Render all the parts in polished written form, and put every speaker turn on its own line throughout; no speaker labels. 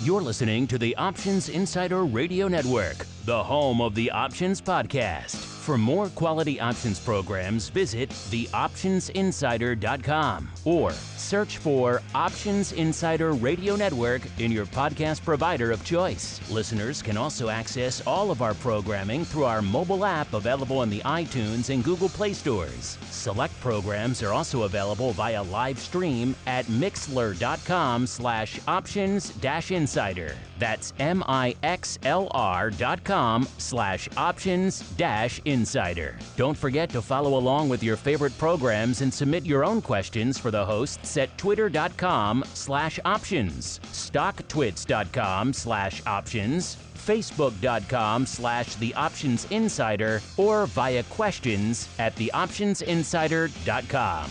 You're listening to the Options Insider Radio Network, the home of the Options Podcast. For more quality options programs, visit theoptionsinsider.com or search for Options Insider Radio Network in your podcast provider of choice. Listeners can also access all of our programming through our mobile app available in the iTunes and Google Play stores. Select programs are also available via live stream at mixlr.com/options-insider. That's mixlr.com/options-insider. Don't forget to follow along with your favorite programs and submit your own questions for the hosts at twitter.com/options, stocktwits.com/options, facebook.com/theoptionsinsider, or via questions at theoptionsinsider.com.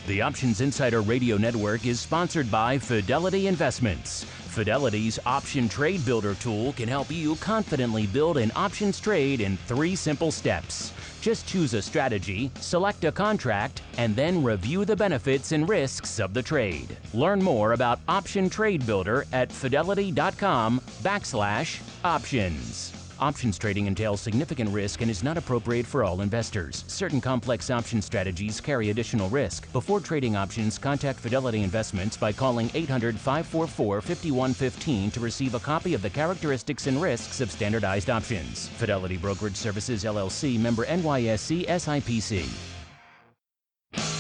The Options Insider Radio Network is sponsored by Fidelity Investments. Fidelity's Option Trade Builder tool can help you confidently build an options trade in 3 simple steps. Just choose a strategy, select a contract, and then review the benefits and risks of the trade. Learn more about Option Trade Builder at fidelity.com/options. Options trading entails significant risk and is not appropriate for all investors. Certain complex option strategies carry additional risk. Before trading options, contact Fidelity Investments by calling 800-544-5115 to receive a copy of the characteristics and risks of standardized options. Fidelity Brokerage Services, LLC, member NYSE SIPC.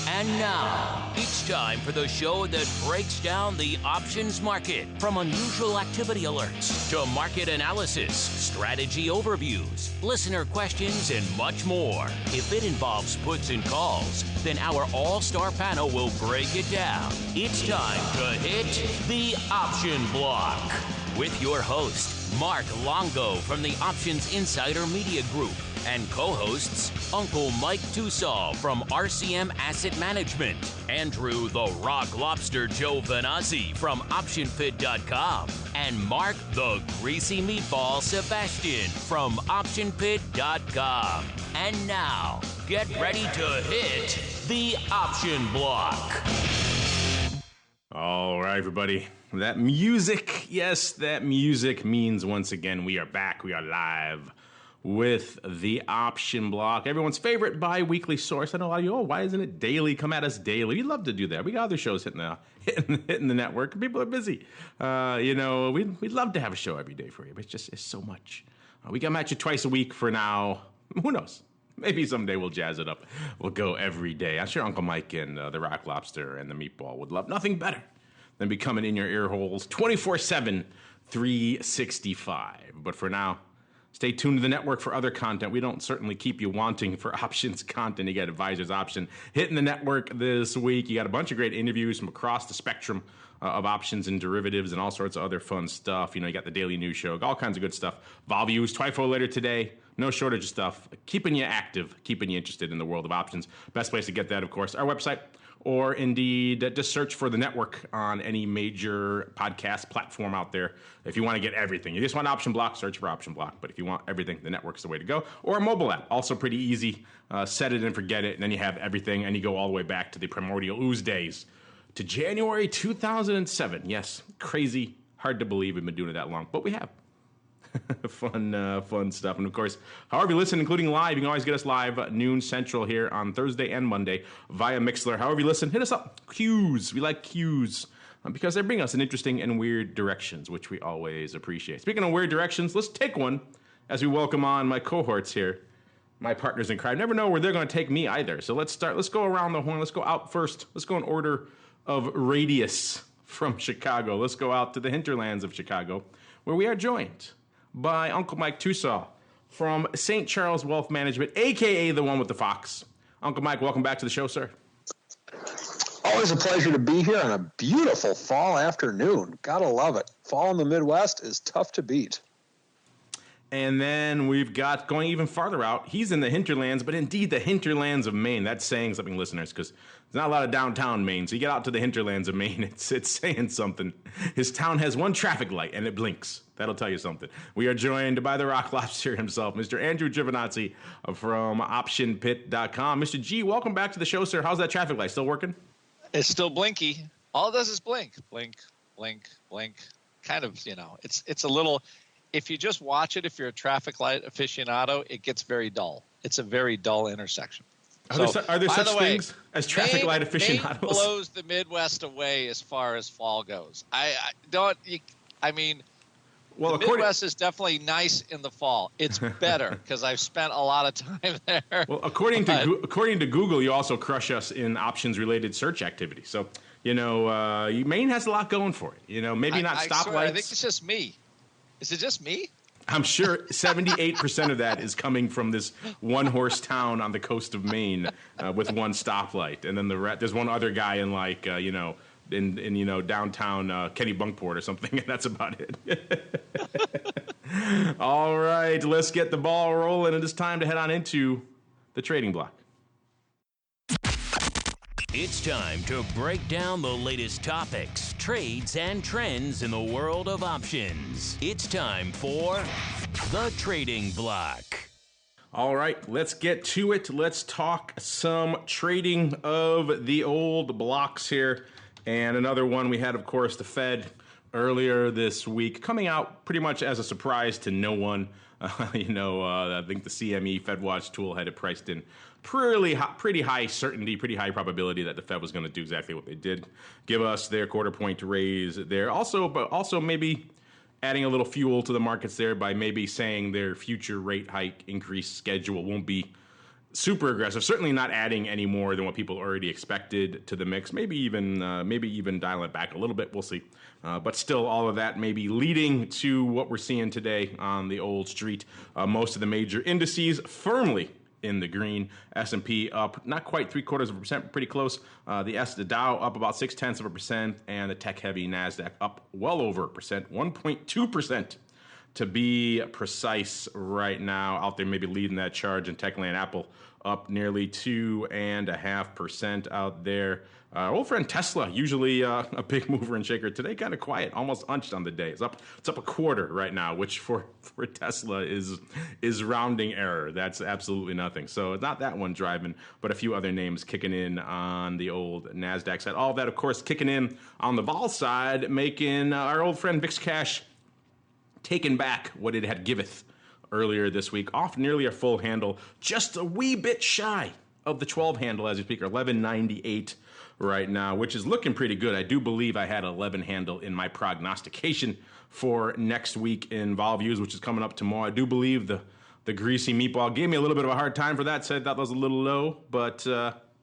And now, it's time for the show that breaks down the options market. From unusual activity alerts to market analysis, strategy overviews, listener questions, and much more. If it involves puts and calls, then our all-star panel will break it down. It's time to hit the option block with your host, Mark Longo from the Options Insider Media Group, and co-hosts Uncle Mike Tussaw from RCM Asset Management, Andrew the Rock Lobster Giovinazzi from OptionPit.com, and Mark the Greasy Meatball Sebastian from OptionPit.com. And now, get ready to hit the option block.
All right, everybody. That music, yes, that music means once again we are back. We are live with the option block, everyone's favorite bi-weekly source. I know a lot of you, why isn't it daily? Come at us daily. We'd love to do that. We got other shows hitting the network. People are busy. We'd love to have a show every day for you, but it's so much. We can match it twice a week for now. Who knows? Maybe someday we'll jazz it up. We'll go every day. I'm sure Uncle Mike and the Rock Lobster and the Meatball would love nothing better than be coming in your ear holes 24/7, 365. But for now, stay tuned to the network for other content. We don't certainly keep you wanting for options content. You got Advisor's Option hitting the network this week. You got a bunch of great interviews from across the spectrum of options and derivatives and all sorts of other fun stuff. You got the Daily News Show, all kinds of good stuff. Vol Views, TWIFO later today. No shortage of stuff. Keeping you active, keeping you interested in the world of options. Best place to get that, of course, our website, or indeed just search for the network on any major podcast platform out there. If you want to get everything, you just want Option Block, search for Option Block. But if you want everything, the network's the way to go. Or a mobile app, also pretty easy. Set it and forget it, and then you have everything, and you go all the way back to the primordial ooze days, to January 2007. Yes, crazy, hard to believe we've been doing it that long, but we have. Fun stuff. And of course, however you listen, including live, you can always get us live noon Central here on Thursday and Monday via Mixlr. However you listen, hit us up. Cues. We like cues because they bring us in interesting and weird directions, which we always appreciate. Speaking of weird directions, let's take one as we welcome on my cohorts here, my partners in crime. Never know where they're going to take me either. So let's start. Let's go around the horn. Let's go out first. Let's go in order of radius from Chicago. Let's go out to the hinterlands of Chicago, where we are joined by Uncle Mike Tussaw from St. Charles Wealth Management, a.k.a. the one with the fox. Uncle Mike, welcome back to the show, sir.
Always a pleasure to be here on a beautiful fall afternoon. Gotta love it. Fall in the Midwest is tough to beat.
And then we've got, going even farther out, he's in the hinterlands, but indeed the hinterlands of Maine. That's saying something, listeners, because there's not a lot of downtown Maine. So you get out to the hinterlands of Maine, it's saying something. His town has one traffic light, and it blinks. That'll tell you something. We are joined by the Rock Lobster himself, Mr. Andrew Giovinazzi from OptionPit.com. Mr. G, welcome back to the show, sir. How's that traffic light? Still working?
It's still blinky. All it does is blink. Blink, blink, blink. kind of, it's a little, if you just watch it, if you're a traffic light aficionado, it gets very dull. It's a very dull intersection.
Are there such things as traffic light aficionados?
Maine blows the Midwest away as far as fall goes. The Midwest is definitely nice in the fall. It's better because I've spent a lot of time there.
Well, according to Google, you also crush us in options-related search activity. So, Maine has a lot going for it. Maybe not stoplights.
I think it's just me. Is it just me?
I'm sure 78% of that is coming from this one-horse town on the coast of Maine with one stoplight, and then there's one other guy in in downtown Kennebunkport or something, and that's about it. All right, let's get the ball rolling. It is time to head on into the trading block.
It's time to break down the latest topics, trades, and trends in the world of options. It's time for the trading block.
All right, let's get to it. Let's talk some trading of the old blocks here. And another one we had, of course, the Fed earlier this week, coming out pretty much as a surprise to no one. I think the CME FedWatch tool had it priced in pretty high certainty, pretty high probability that the Fed was going to do exactly what they did, give us their quarter point raise there. Also maybe adding a little fuel to the markets there by maybe saying their future rate hike increase schedule won't be super aggressive. Certainly not adding any more than what people already expected to the mix. Maybe even dial it back a little bit. We'll see. But still, all of that may be leading to what we're seeing today on the old street. Most of the major indices firmly in the green. S&P up not quite 0.75%, pretty close. The Dow up about 0.6%, and the tech-heavy Nasdaq up well over 1%, 1.2%. To be precise right now, out there maybe leading that charge in Techland. Apple up nearly 2.5% out there. Our old friend Tesla, usually a big mover and shaker. Today kind of quiet, almost unched on the day. It's up a quarter right now, which for Tesla is rounding error. That's absolutely nothing. So it's not that one driving, but a few other names kicking in on the old Nasdaq side. All of that, of course, kicking in on the vol side, making our old friend VIX Cash taken back what it had giveth earlier this week, off nearly a full handle, just a wee bit shy of the 12 handle as we speak, or 1198 right now, which is looking pretty good. I do believe I had 11 handle in my prognostication for next week in Vol Views, which is coming up tomorrow. I do believe the greasy meatball gave me a little bit of a hard time for that, said that was a little low, but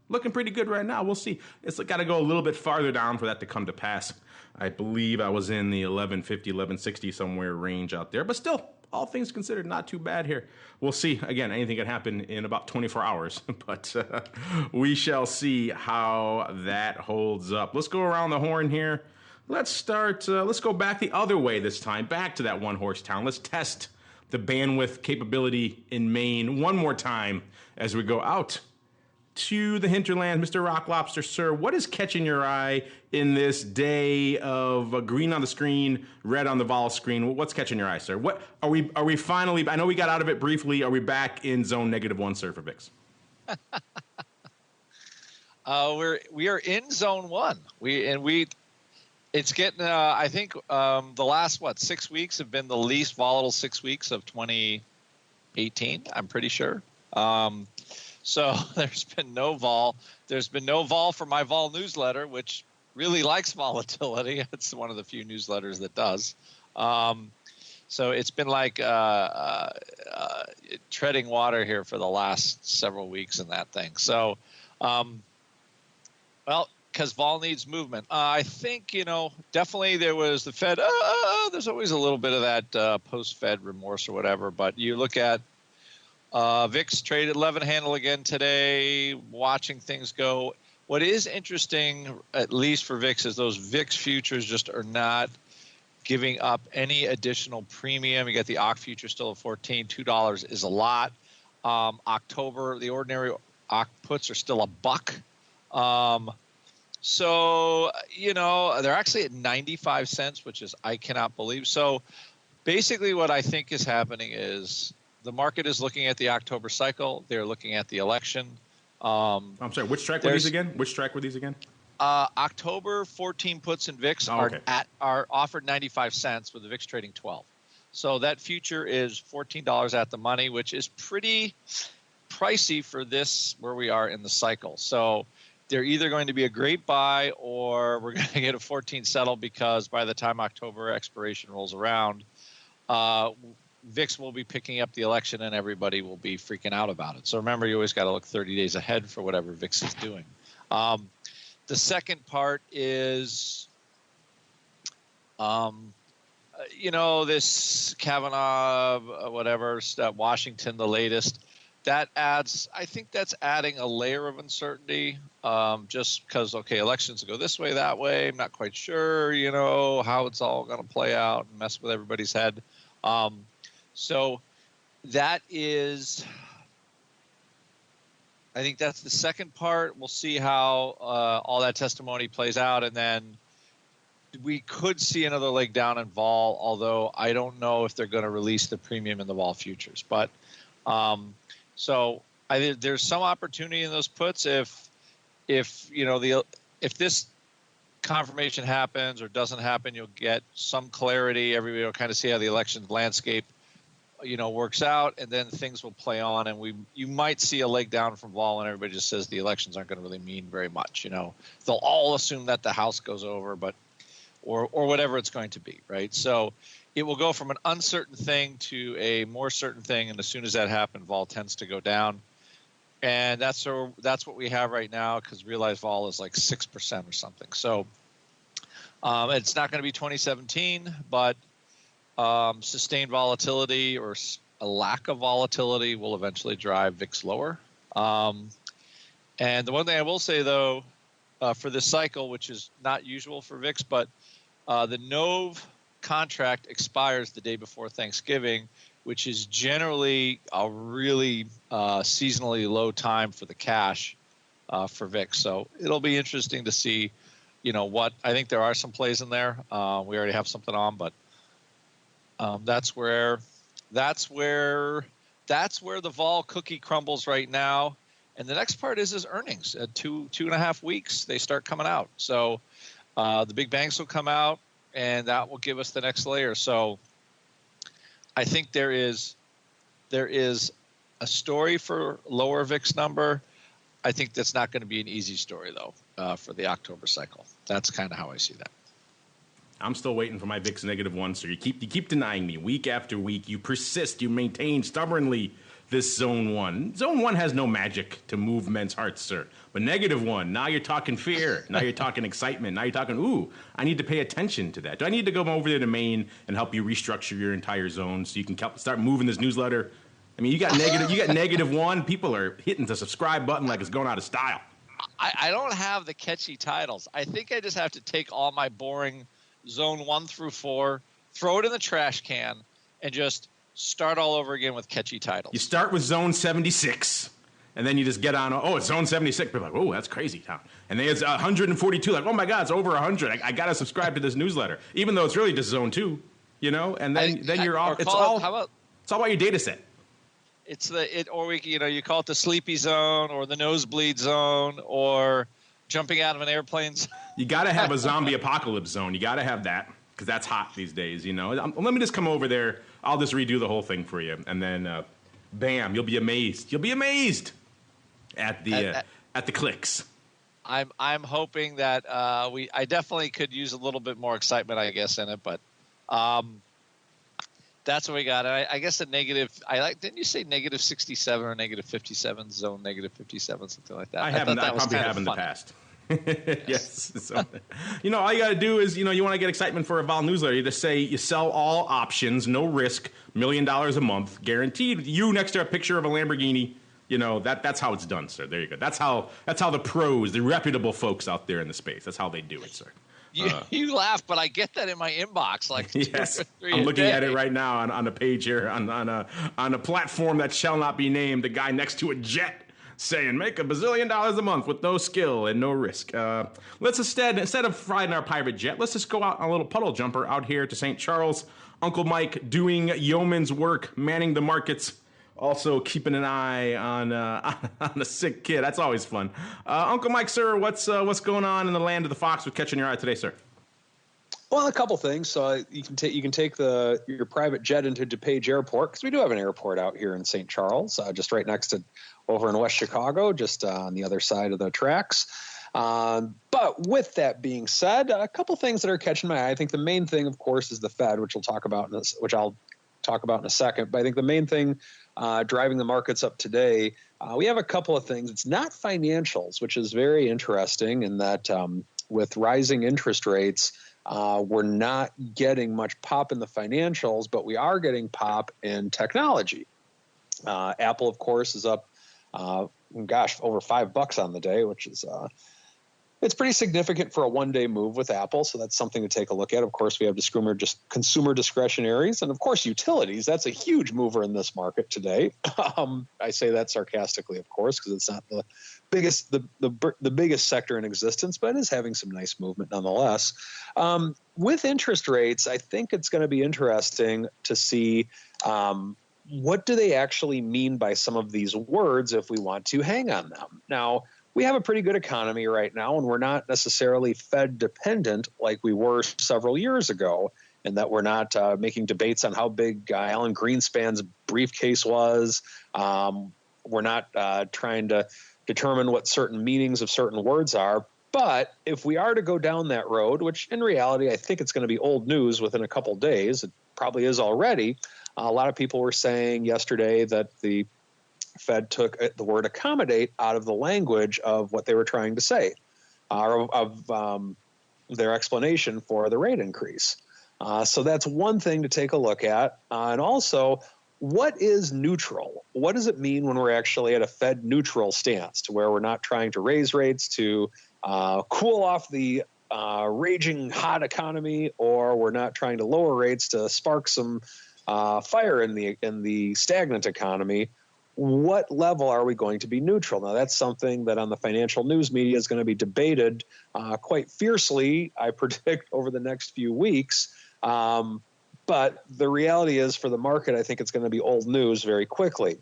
looking pretty good right now. We'll see. It's got to go a little bit farther down for that to come to pass. I believe I was in the 1150, 1160 somewhere range out there, but still, all things considered, not too bad here. We'll see. Again, anything can happen in about 24 hours, but we shall see how that holds up. Let's go around the horn here. Let's go back the other way this time, back to that one-horse town. Let's test the bandwidth capability in Maine one more time as we go out to the hinterland. Mr. Rock Lobster, sir, what is catching your eye in this day of green on the screen, red on the vol screen? What's catching your eye, sir? What are we finally, I know we got out of it briefly. Are we back in zone -1, sir, for VIX?
We are in zone 1. It's getting, I think the last, 6 weeks have been the least volatile 6 weeks of 2018, I'm pretty sure. So there's been no vol. There's been no vol for my vol newsletter, which really likes volatility. It's one of the few newsletters that does. So it's been like treading water here for the last several weeks in that thing. So, because vol needs movement. I think, definitely there was the Fed. There's always a little bit of that post-Fed remorse or whatever. But you look at VIX traded 11 handle again today, watching things go. What is interesting, at least for VIX, is those VIX futures just are not giving up any additional premium. You get the OCC future still at 14. $2 is a lot. October, the ordinary OCC puts are still $1. So, they're actually at 95 cents, which is I cannot believe. So basically what I think is happening is the market is looking at the October cycle. They're looking at the election.
I'm sorry, which track were these again?
October 14 puts in VIX are offered 95 cents with the VIX trading 12. So that future is $14 at the money, which is pretty pricey for this where we are in the cycle. So they're either going to be a great buy or we're going to get a 14 settle because by the time October expiration rolls around, VIX will be picking up the election and everybody will be freaking out about it. So remember, you always got to look 30 days ahead for whatever VIX is doing. The second part is, this Kavanaugh, whatever, Washington, the latest, that adds, I think that's adding a layer of uncertainty just because, elections go this way, that way. I'm not quite sure, how it's all going to play out and mess with everybody's head. So that is, I think that's the second part. We'll see how all that testimony plays out. And then we could see another leg down in vol, although I don't know if they're going to release the premium in the vol futures. But so I think there's some opportunity in those puts if this confirmation happens or doesn't happen, you'll get some clarity. Everybody will kind of see how the election landscape works out, and then things will play on, and you might see a leg down from vol, and everybody just says the elections aren't going to really mean very much. They'll all assume that the House goes over, but or whatever it's going to be, right? So it will go from an uncertain thing to a more certain thing, and as soon as that happens, vol tends to go down, and that's what we have right now because realized vol is like 6% or something. So it's not going to be 2017, but sustained volatility or a lack of volatility will eventually drive VIX lower. And the one thing I will say, though, for this cycle, which is not usual for VIX, but the NOV contract expires the day before Thanksgiving, which is generally a really seasonally low time for the cash for VIX. So it'll be interesting to see, what I think there are some plays in there. We already have something on, but that's where the vol cookie crumbles right now. And the next part is earnings. 2.5 weeks, they start coming out. So the big banks will come out, and that will give us the next layer. So I think there is a story for lower VIX number. I think that's not going to be an easy story, though, for the October cycle. That's kind of how I see that.
I'm still waiting for my VIX -1, so you keep denying me week after week. You persist. You maintain stubbornly this zone 1. Zone 1 has no magic to move men's hearts, sir. But -1, now you're talking fear. Now you're talking excitement. Now you're talking, ooh, I need to pay attention to that. Do I need to go over there to Maine and help you restructure your entire zone so you can start moving this newsletter? I mean, you got -1. People are hitting the subscribe button like it's going out of style.
I don't have the catchy titles. I think I just have to take all my boring zone 1 through 4, throw it in the trash can, and just start all over again with catchy titles.
You start with zone 76, and then you just get on, it's zone 76. People are like, oh, that's crazy, Tom. And then it's 142, like, oh my God, it's over 100. I got to subscribe to this newsletter, even though it's really just zone 2, and then you're off. It's all about your data set.
You call it the sleepy zone or the nosebleed zone or jumping out of an airplane.
You got to have a zombie apocalypse zone. You got to have that because that's hot these days. Let me just come over there. I'll just redo the whole thing for you, and then, bam! You'll be amazed. You'll be amazed at the clicks.
I'm hoping that I definitely could use a little bit more excitement, I guess, in it, but that's what we got. I guess didn't you say -67 or -57 zone, -57, something like that?
I probably have in the past. Yes. So, all you got to do is, you want to get excitement for a vol newsletter. You just say you sell all options, no risk, $1 million a month, guaranteed. You next to a picture of a Lamborghini. That's how it's done, sir. There you go. That's how the pros, the reputable folks out there in the space. That's how they do it, sir.
You laugh, but I get that in my inbox. Like
yes, I'm looking at it right now on a page here on a platform that shall not be named. The guy next to a jet saying, make $1 bazillion a month with no skill and no risk. Let's instead of riding our pirate jet, let's just go out on a little puddle jumper out here to St. Charles. Uncle Mike doing yeoman's work, manning the markets. Also keeping an eye on on a sick kid. That's always fun. Uncle Mike, sir, what's going on in the land of the fox with catching your eye today, sir?
Well, a couple things. So you can take your private jet into DePage Airport, because we do have an airport out here in St. Charles, just right next to over in West Chicago, just on the other side of the tracks. But with that being said, a couple things that are catching my eye. I think the main thing, of course, is the Fed, which I'll talk about in a second. But I think the main thing driving the markets up today, we have a couple of things. It's not financials, which is very interesting in that with rising interest rates, we're not getting much pop in the financials, but we are getting pop in technology. Apple, of course, is up, over $5 on the day, which is it's pretty significant for a one-day move with Apple, so that's something to take a look at. Of course, we have consumer discretionaries, and of course, utilities. That's a huge mover in this market today. I say that sarcastically, of course, because it's not the biggest sector in existence, but it is having some nice movement nonetheless. With interest rates, I think it's going to be interesting to see what do they actually mean by some of these words if we want to hang on them. Now, we have a pretty good economy right now, and we're not necessarily Fed dependent like we were several years ago, and that we're not making debates on how big Alan Greenspan's briefcase was. We're not trying to determine what certain meanings of certain words are. But if we are to go down that road, which in reality, I think it's going to be old news within a couple days, it probably is already. A lot of people were saying yesterday that the Fed took the word accommodate out of the language of what they were trying to say, of their explanation for the rate increase. So that's one thing to take a look at. And also, what is neutral? What does it mean when we're actually at a Fed neutral stance, to where we're not trying to raise rates to cool off the raging hot economy, or we're not trying to lower rates to spark some fire in the stagnant economy? What level are we going to be neutral? Now, that's something that on the financial news media is going to be debated quite fiercely, I predict, over the next few weeks. But the reality is, for the market, I think it's going to be old news very quickly.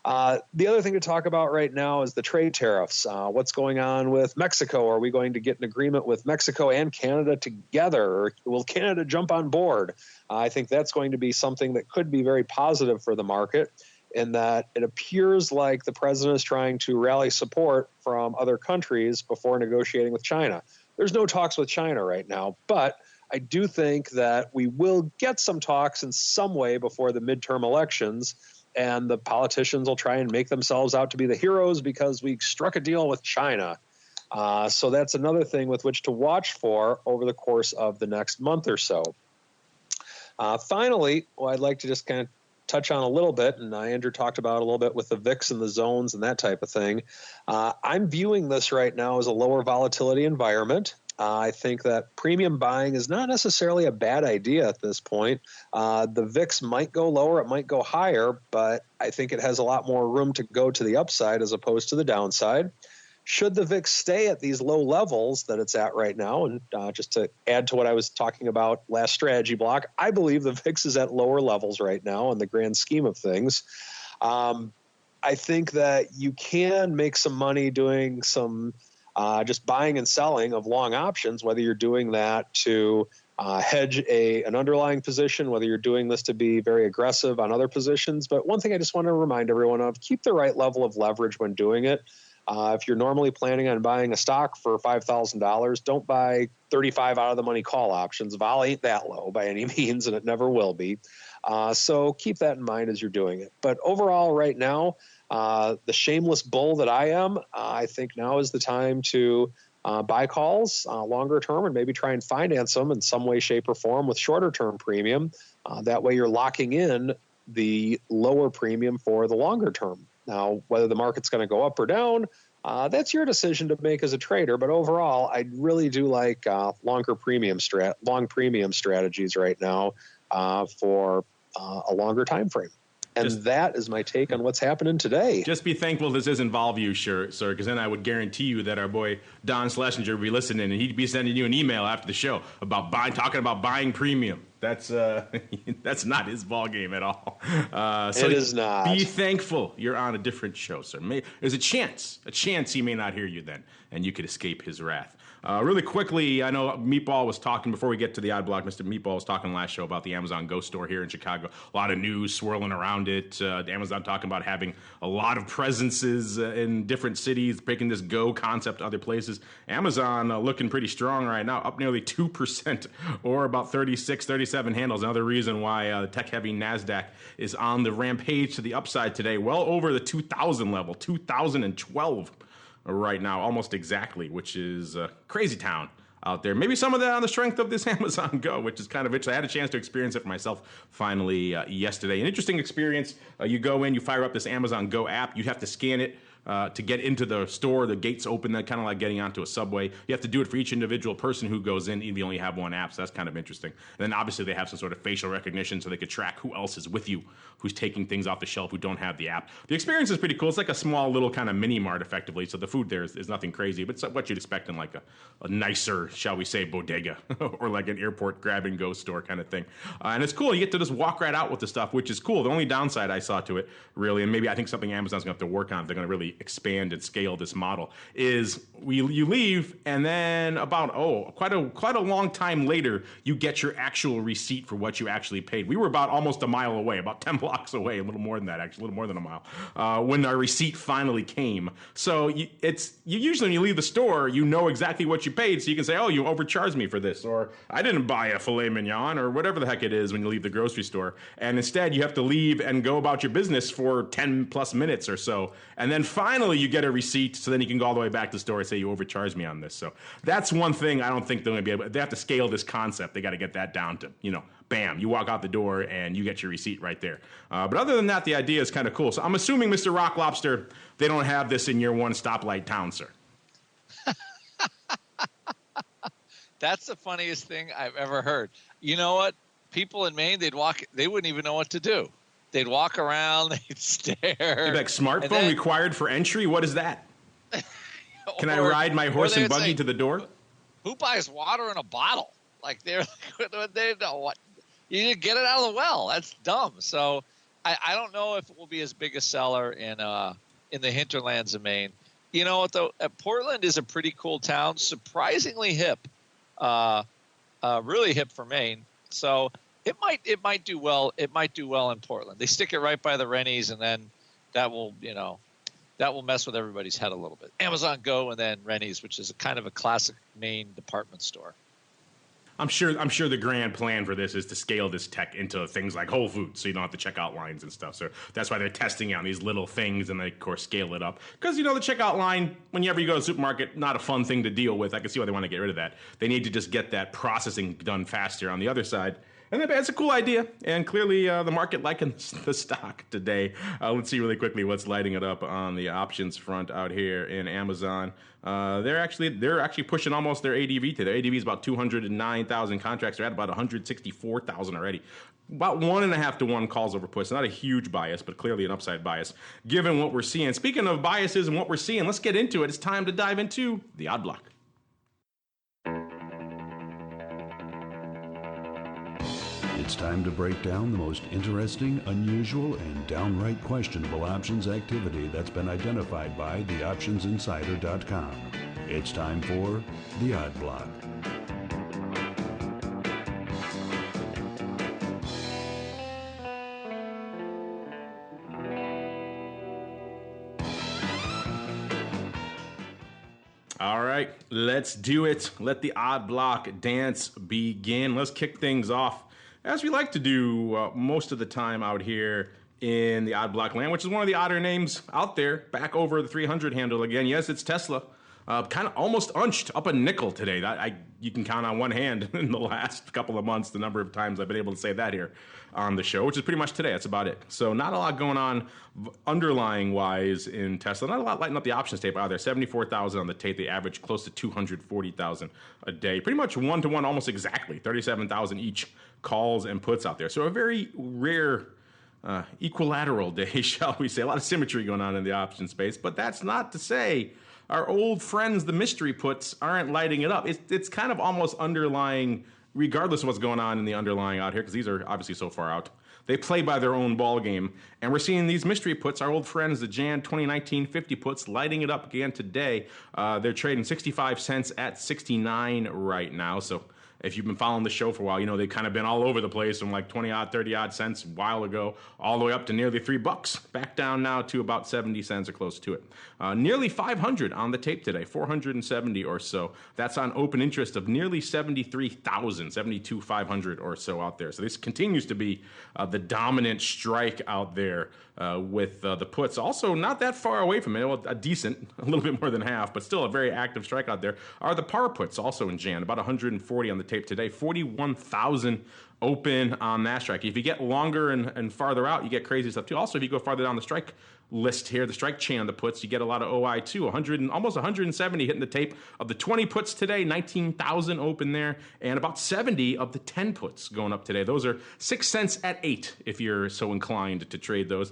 The other thing to talk about right now is the trade tariffs. What's going on with Mexico? Are we going to get an agreement with Mexico and Canada together? Or will Canada jump on board? I think that's going to be something that could be very positive for the market, in that it appears like the president is trying to rally support from other countries before negotiating with China. There's no talks with China right now, but I do think that we will get some talks in some way before the midterm elections, and the politicians will try and make themselves out to be the heroes because we struck a deal with China. So that's another thing with which to watch for over the course of the next month or so. Finally, I'd like to just kind of touch on a little bit, and Andrew talked about a little bit with the VIX and the zones and that type of thing. I'm viewing this right now as a lower volatility environment. I think that premium buying is not necessarily a bad idea at this point. The VIX might go lower, it might go higher, but I think it has a lot more room to go to the upside as opposed to the downside. Should the VIX stay at these low levels that it's at right now, and just to add to what I was talking about last strategy block, I believe the VIX is at lower levels right now in the grand scheme of things. I think that you can make some money doing some just buying and selling of long options, whether you're doing that to hedge an underlying position, whether you're doing this to be very aggressive on other positions. But one thing I just want to remind everyone of, keep the right level of leverage when doing it. If you're normally planning on buying a stock for $5,000, don't buy 35 out of the money call options. Vol ain't that low by any means, and it never will be. So keep that in mind as you're doing it. But overall, right now, the shameless bull that I am, I think now is the time to buy calls longer term, and maybe try and finance them in some way, shape, or form with shorter term premium. That way you're locking in the lower premium for the longer term. Now, whether the market's going to go up or down, that's your decision to make as a trader. But overall, I really do like long premium strategies right now for a longer time frame. And that is my take on what's happening today.
Just be thankful this doesn't involve you, sir, because then I would guarantee you that our boy Don Schlesinger would be listening, and he'd be sending you an email after the show about talking about buying premium. That's that's not his ball game at all. So
it is not.
Be thankful you're on a different show, sir. There's a chance he may not hear you then, and you could escape his wrath. Really quickly, I know Meatball was talking, before we get to the odd block, Mr. Meatball was talking last show about the Amazon Go store here in Chicago. A lot of news swirling around it. Amazon talking about having a lot of presences in different cities, breaking this Go concept to other places. Amazon looking pretty strong right now, up nearly 2%, or about 36, 37 handles. Another reason why the tech-heavy Nasdaq is on the rampage to the upside today, well over the 2,000 level, 2,012. Right now, almost exactly, which is crazy town out there. Maybe some of that on the strength of this Amazon Go, which is kind of interesting. I had a chance to experience it for myself finally yesterday. An interesting experience. You go in, you fire up this Amazon Go app. You have to scan it to get into the store. The gates open, kind of like getting onto a subway. You have to do it for each individual person who goes in, even if you only have one app, so that's kind of interesting. And then obviously they have some sort of facial recognition so they could track who else is with you, who's taking things off the shelf, who don't have the app. The experience is pretty cool. It's like a small little kind of mini mart, effectively, so the food there is nothing crazy, but it's what you'd expect in like a nicer, shall we say, bodega, or like an airport grab-and-go store kind of thing. And it's cool. You get to just walk right out with the stuff, which is cool. The only downside I saw to it, really, and maybe I think something Amazon's going to have to work on if they're going to really expand and scale this model, is you leave, and then about quite a long time later, you get your actual receipt for what you actually paid. We were about almost a mile away, about 10 blocks away, a little more than that, actually, a little more than a mile, when our receipt finally came. So you usually when you leave the store, you know exactly what you paid, so you can say, oh, you overcharged me for this, or I didn't buy a filet mignon, or whatever the heck it is when you leave the grocery store. And instead, you have to leave and go about your business for 10 plus minutes or so, and then finally you get a receipt, so then you can go all the way back to the store and say you overcharged me on this. So that's one thing I don't think they're going to be able. They have to scale this concept. They got to get that down to, bam, you walk out the door and you get your receipt right there. But other than that, the idea is kind of cool. So I'm assuming, Mr. Rock Lobster, they don't have this in your one stoplight town, sir.
That's the funniest thing I've ever heard. You know what? People in Maine, they wouldn't even know what to do. They'd walk around, they'd stare.
They'd be like, smartphone required for entry? What is that? Can I ride my horse and buggy to the door?
Who buys water in a bottle? Like they know what. You need to get it out of the well. That's dumb. So I don't know if it will be as big a seller in the hinterlands of Maine. You know what though? Portland is a pretty cool town, surprisingly hip, really hip for Maine. So it might do well. It might do well in Portland. They stick it right by the Rennies, and then that will mess with everybody's head a little bit. Amazon Go and then Rennies, which is kind of a classic Maine department store.
I'm sure the grand plan for this is to scale this tech into things like Whole Foods, so you don't have to checkout lines and stuff. So that's why they're testing out these little things, and they, of course, scale it up. Because, the checkout line, whenever you go to the supermarket, not a fun thing to deal with. I can see why they want to get rid of that. They need to just get that processing done faster on the other side. And that's a cool idea, and clearly the market liking the stock today. Let's see really quickly what's lighting it up on the options front out here in Amazon. They're actually pushing almost their ADV today. Their ADV is about 209,000 contracts. They're at about 164,000 already. About 1.5 to 1 calls over puts. Not a huge bias, but clearly an upside bias, given what we're seeing. Speaking of biases and what we're seeing, let's get into it. It's time to dive into the odd block.
It's time to break down the most interesting, unusual, and downright questionable options activity that's been identified by theoptionsinsider.com. It's time for the Odd Block.
All right, let's do it. Let the Odd Block dance begin. Let's kick things off, as we like to do most of the time out here in the Odd Block land, which is one of the odder names out there, back over the 300 handle again. Yes, it's Tesla. Kind of almost unched up a nickel today. You can count on one hand in the last couple of months the number of times I've been able to say that here on the show, which is pretty much today. That's about it. So not a lot going on underlying-wise in Tesla. Not a lot lighting up the options tape either. 74,000 on the tape. They average close to 240,000 a day. Pretty much one-to-one, almost exactly. 37,000 each calls and puts out there. So a very rare equilateral day, shall we say. A lot of symmetry going on in the option space, but that's not to say our old friends, the mystery puts, aren't lighting it up. It's kind of almost underlying, regardless of what's going on in the underlying out here, because these are obviously so far out. They play by their own ball game, and we're seeing these mystery puts, our old friends, the Jan 2019 50 puts, lighting it up again today. They're trading 65 cents at 69 right now, so if you've been following the show for a while, you know they've kind of been all over the place from like 20-odd, 30-odd cents a while ago, all the way up to nearly $3, back down now to about 70 cents or close to it. Nearly 500 on the tape today, 470 or so. That's on open interest of nearly 73,000, 72,500 or so out there. So this continues to be the dominant strike out there with the puts. Also not that far away from it, well, a decent, a little bit more than half, but still a very active strike out there, are the par puts also in Jan, about 140 on the tape today, 41,000 open on that strike. If you get longer and farther out, you get crazy stuff too. Also, if you go farther down the strike list here, the strike chain on the puts, you get a lot of OI too. Almost 170 hitting the tape of the 20 puts today, 19,000 open there, and about 70 of the 10 puts going up today. Those are 6 cents at 8 if you're so inclined to trade those.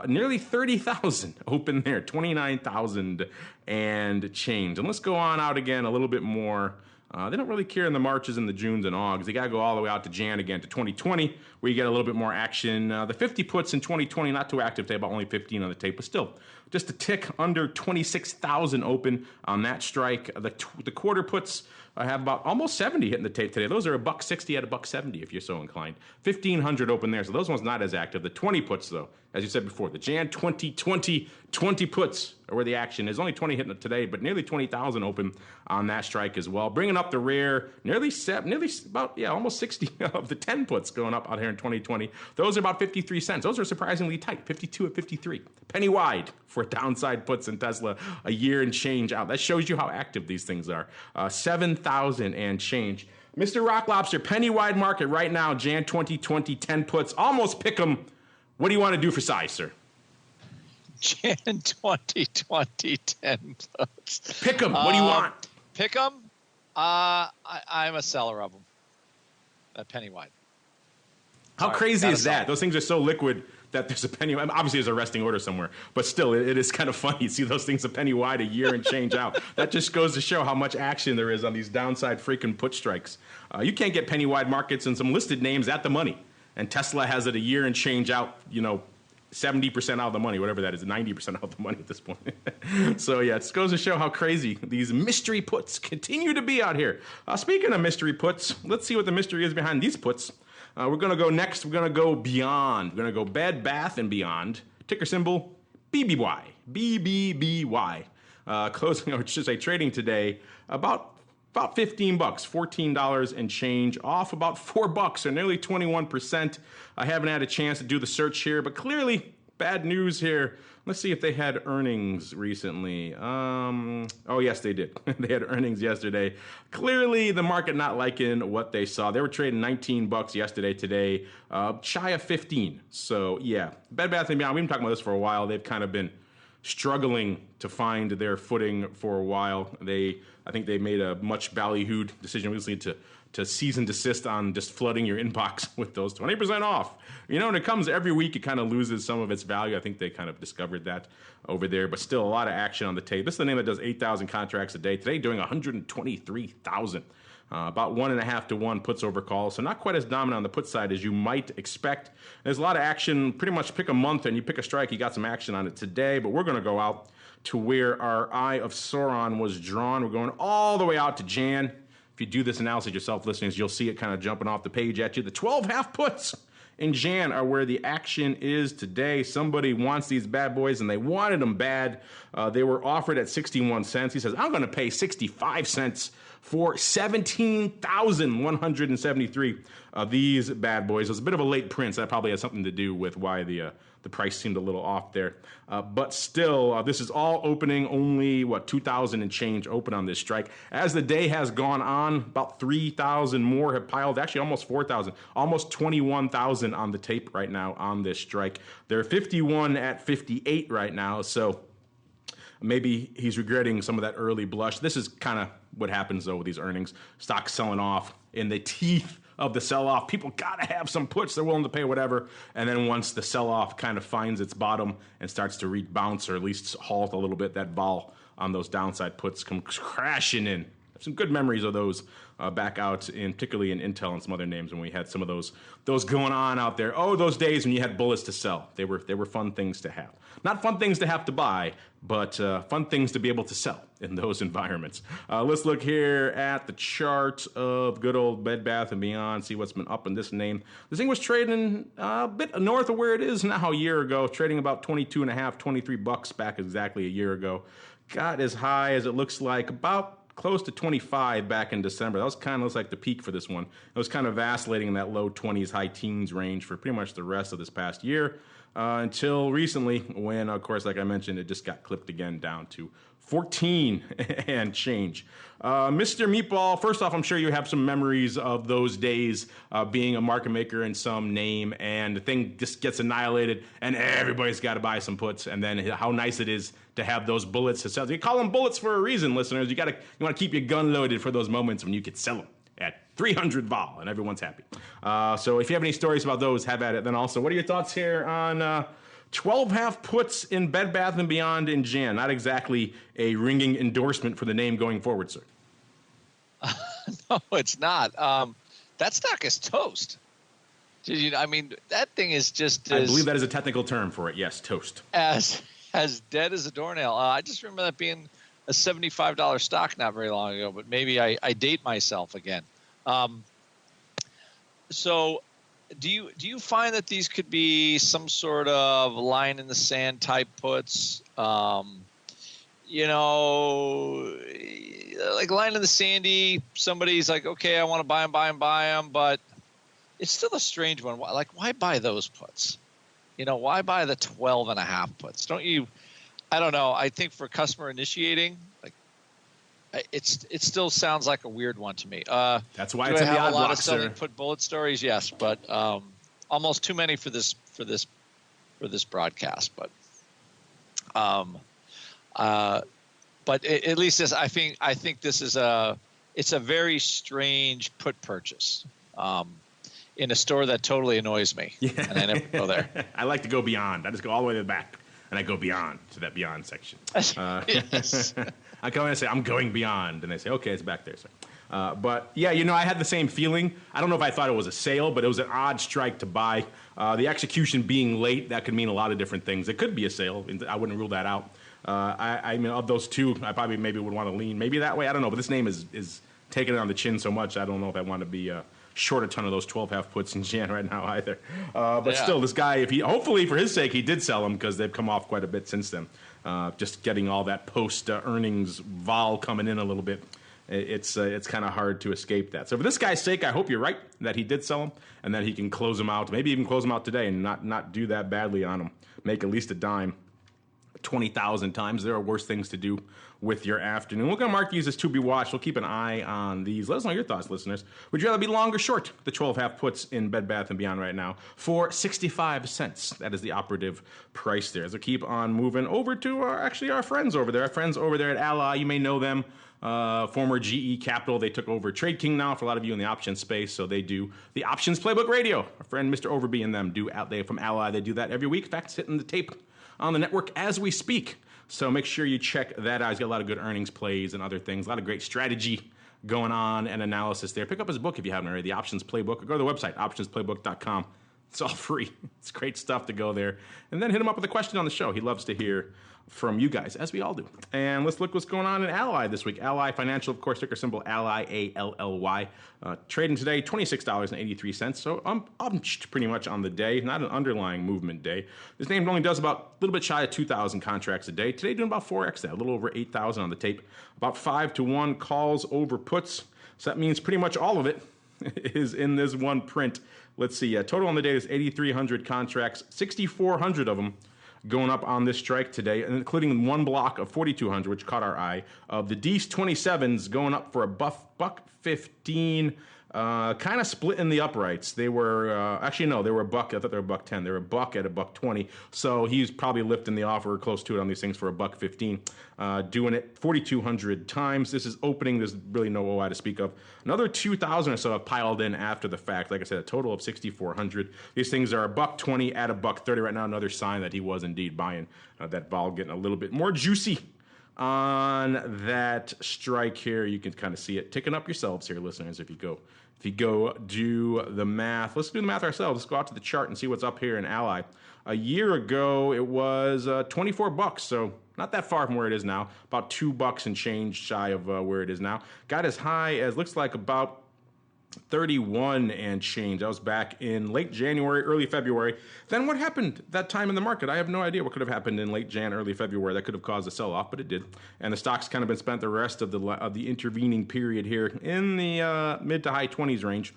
Nearly 30,000 open there, 29,000 and change. And let's go on out again a little bit more. They don't really care in the Marches and the Junes and Augs. They got to go all the way out to Jan again, to 2020, where you get a little bit more action. The 50 puts in 2020, not too active today, about only 15 on the tape, but still just a tick under 26,000 open on that strike. The quarter puts have about almost 70 hitting the tape today. Those are $1.60 at $1.70 if you're so inclined. 1,500 open there, so those ones not as active. The 20 puts, though, as you said before, the Jan 2020 20 puts are where the action is. Only 20 hitting it today, but nearly 20,000 open on that strike as well. Bringing up the rear, almost 60 of the 10 puts going up out here in 2020. Those are about 53 cents. Those are surprisingly tight, 52 at 53. Penny wide for downside puts in Tesla, a year and change out. That shows you how active these things are. 7,000 and change. Mr. Rock Lobster, penny wide market right now, Jan 2020, 10 puts, almost pick 'em. What do you want to do for size, sir?
Jan 2020, 10 puts.
Pick 'em. What do you want?
Pick 'em? I'm a seller of them at penny wide.
How crazy is that? Those things are so liquid that there's a penny. Obviously, there's a resting order somewhere, but still, it is kind of funny. You see those things a penny wide, a year and change out. That just goes to show how much action there is on these downside freaking put strikes. You can't get penny wide markets and some listed names at the money, and Tesla has it a year and change out. 70% out of the money, whatever that is, 90% out of the money at this point. So yeah, it goes to show how crazy these mystery puts continue to be out here. Speaking of mystery puts, let's see what the mystery is behind these puts. We're going to go next. We're going to go beyond. We're going to go Bed Bath and Beyond. Ticker symbol BBBY. BBBY. Closing, or should say trading today, about $15, $14 and change, off about $4, or nearly 21%. I haven't had a chance to do the search here, but clearly bad news here. Let's see if they had earnings recently. Oh, yes, they did. They had earnings yesterday. Clearly, the market not liking what they saw. They were trading $19 yesterday, today, shy of 15. So, yeah, Bed Bath & Beyond, we've been talking about this for a while. They've kind of been struggling to find their footing for a while. I think they made a much ballyhooed decision recently to cease and desist on just flooding your inbox with those 20% off. When it comes every week, it kind of loses some of its value. I think they kind of discovered that over there, but still a lot of action on the tape. This is the name that does 8,000 contracts a day. Today, doing 123,000. About 1.5 to 1 puts over calls, so not quite as dominant on the put side as you might expect. There's a lot of action. Pretty much pick a month and you pick a strike, you got some action on it today, but we're going to go out to where our eye of Sauron was drawn. We're going all the way out to Jan. If you do this analysis yourself, listeners, you'll see it kind of jumping off the page at you. The 12 half puts in Jan are where the action is today. Somebody wants these bad boys, and they wanted them bad. They were offered at 61 cents. He says, I'm going to pay 65 cents for 17,173 of these bad boys. It was a bit of a late print. That probably has something to do with why the price seemed a little off there. But still, this is all opening only, 2,000 and change open on this strike. As the day has gone on, about 3,000 more have piled, actually almost 4,000, almost 21,000 on the tape right now on this strike. They're 51 at 58 right now, so maybe he's regretting some of that early blush. This is kind of what happens, though, with these earnings. Stocks selling off in the teeth of the sell-off. People got to have some puts. They're willing to pay whatever. And then once the sell-off kind of finds its bottom and starts to rebounce or at least halt a little bit, that vol on those downside puts come crashing in. Some good memories of those back out, particularly in Intel and some other names when we had some of those going on out there. Oh, those days when you had bullets to sell. They were fun things to have. Not fun things to have to buy, but fun things to be able to sell in those environments. Let's look here at the chart of good old Bed Bath & Beyond, see what's been up in this name. This thing was trading a bit north of where it is now a year ago, trading about $22.5, $23 back exactly a year ago. Got as high as it looks like about close to 25 back in December. That was kind of looks like the peak for this one. It was kind of vacillating in that low 20s, high teens range for pretty much the rest of this past year until recently when, of course, like I mentioned, it just got clipped again down to 14 and change. Mr. Meatball, first off, I'm sure you have some memories of those days being a market maker in some name, and the thing just gets annihilated, and everybody's got to buy some puts, and then how nice it is to have those bullets to sell. You call them bullets for a reason, listeners. You want to keep your gun loaded for those moments when you could sell them at 300 vol, and everyone's happy. So if you have any stories about those, have at it. Then also, what are your thoughts here on 12 half puts in Bed Bath & Beyond in Jan? Not exactly a ringing endorsement for the name going forward, sir.
No, it's not. That stock is toast. I mean, that thing is just
I believe that is a technical term for it. Yes, toast.
As dead as a doornail. I just remember that being a $75 stock not very long ago, but maybe I date myself again. So do you find that these could be some sort of line in the sand type puts? Like line in the sandy, somebody's like, okay, I want to buy them, but it's still a strange one. Like, why buy those puts? Why buy the 12.5 puts? Don't you? I don't know. I think for customer initiating, like, it still sounds like a weird one to me.
That's why
do
it's
I
in the
have
odd
a lot
block,
of selling
sir.
put bullet stories? Yes, but almost too many for this broadcast. But at least this, I think this is it's a very strange put purchase. In a store that totally annoys me, and I never go there.
I like to go beyond. I just go all the way to the back, and I go beyond to that beyond section.
Yes.
I come in and say, I'm going beyond, and they say, okay, it's back there, sir. But, yeah, I had the same feeling. I don't know if I thought it was a sale, but it was an odd strike to buy. The execution being late, that could mean a lot of different things. It could be a sale. I wouldn't rule that out. I mean, of those two, I probably maybe would want to lean maybe that way. I don't know, but this name is taking it on the chin so much, I don't know if I want to be short a ton of those 12 half puts in Jan right now either. But still, this guy, hopefully for his sake, he did sell them because they've come off quite a bit since then. Just getting all that post earnings vol coming in a little bit. It's kind of hard to escape that. So for this guy's sake, I hope you're right that he did sell them and that he can close them out, maybe even close them out today and not do that badly on them. Make at least a dime 20,000 times. There are worse things to do with your afternoon. We're going to mark these as to be watched. We'll keep an eye on these. Let us know your thoughts, listeners. Would you rather be long or short the 12 half puts in Bed Bath & Beyond right now for 65 cents? That is the operative price there. As we keep on moving over to our friends over there. Our friends over there at Ally, you may know them. Former GE Capital. They took over Trade King now for a lot of you in the options space. So they do the Options Playbook Radio. Our friend Mr. Overby and them do out there from Ally. They do that every week. In fact, it's hitting the tape on the network as we speak. So make sure you check that out. He's got a lot of good earnings plays and other things. A lot of great strategy going on and analysis there. Pick up his book if you haven't already, The Options Playbook, or go to the website, optionsplaybook.com. It's all free. It's great stuff to go there. And then hit him up with a question on the show. He loves to hear from you guys, as we all do. And let's look what's going on in Ally this week. Ally Financial, of course, ticker symbol Ally, ALLY. Trading today, $26.83. So umped pretty much on the day. Not an underlying movement day. This name only does about a little bit shy of 2,000 contracts a day. Today doing about 4x that, a little over 8,000 on the tape. About 5-to-1 calls over puts. So that means pretty much all of it is in this one print. Let's see. Total on the day is 8,300 contracts, 6,400 of them going up on this strike today, including one block of 4,200, which caught our eye, of the D's 27s going up for a $1.15. kind of split in the uprights. They were actually no, they were a buck. I thought they were $1.10. They were a buck at $1.20. So he's probably lifting the offer close to it on these things for $1.15. Doing it 4,200 times. This is opening. There's really no OI to speak of. Another 2,000 or so have piled in after the fact. Like I said, a total of 6,400. These things are $1.20 at $1.30 right now. Another sign that he was indeed buying. That vol getting a little bit more juicy on that strike here. You can kind of see it ticking up yourselves here, listeners, if you go do the math. Let's do the math ourselves. Let's go out to the chart and see what's up here in Ally. A year ago, it was $24, so not that far from where it is now. About $2 and change shy of where it is now. Got as high as, looks like about 31 and change. That was back in late January, early February. Then what happened that time in the market? I have no idea what could have happened in late Jan, early February that could have caused a sell-off, but it did. And the stock's kind of been spent the rest of the intervening period here in the mid to high 20s range,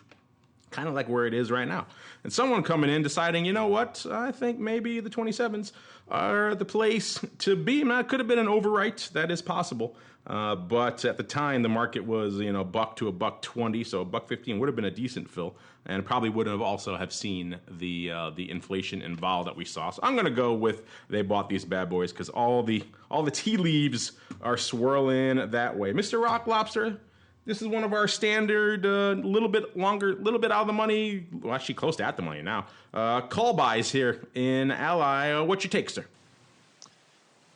kind of like where it is right now. And someone coming in deciding, you know what, I think maybe the 27s are the place to be. Now, it could have been an overwrite. That is possible. But at the time, the market was, $1 to $1.20, so $1.15 would have been a decent fill, and probably would have also have seen the inflation in vol that we saw. So I'm going to go with they bought these bad boys because all the tea leaves are swirling that way. Mr. Rock Lobster, this is one of our standard, little bit longer, little bit out of the money, well, actually close to at the money now, call buys here in Ally. What's your take, sir?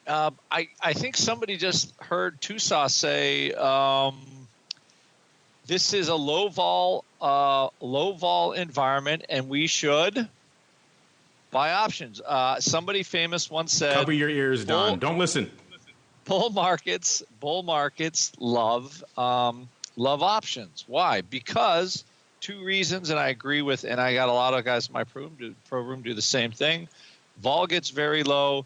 I think somebody just heard Tusa say this is a low vol environment, and we should buy options. Somebody famous once said,
"Cover your ears, Don. Don't listen."
Bull markets love options. Why? Because two reasons, and I agree with, and I got a lot of guys in my program do the same thing. Vol gets very low.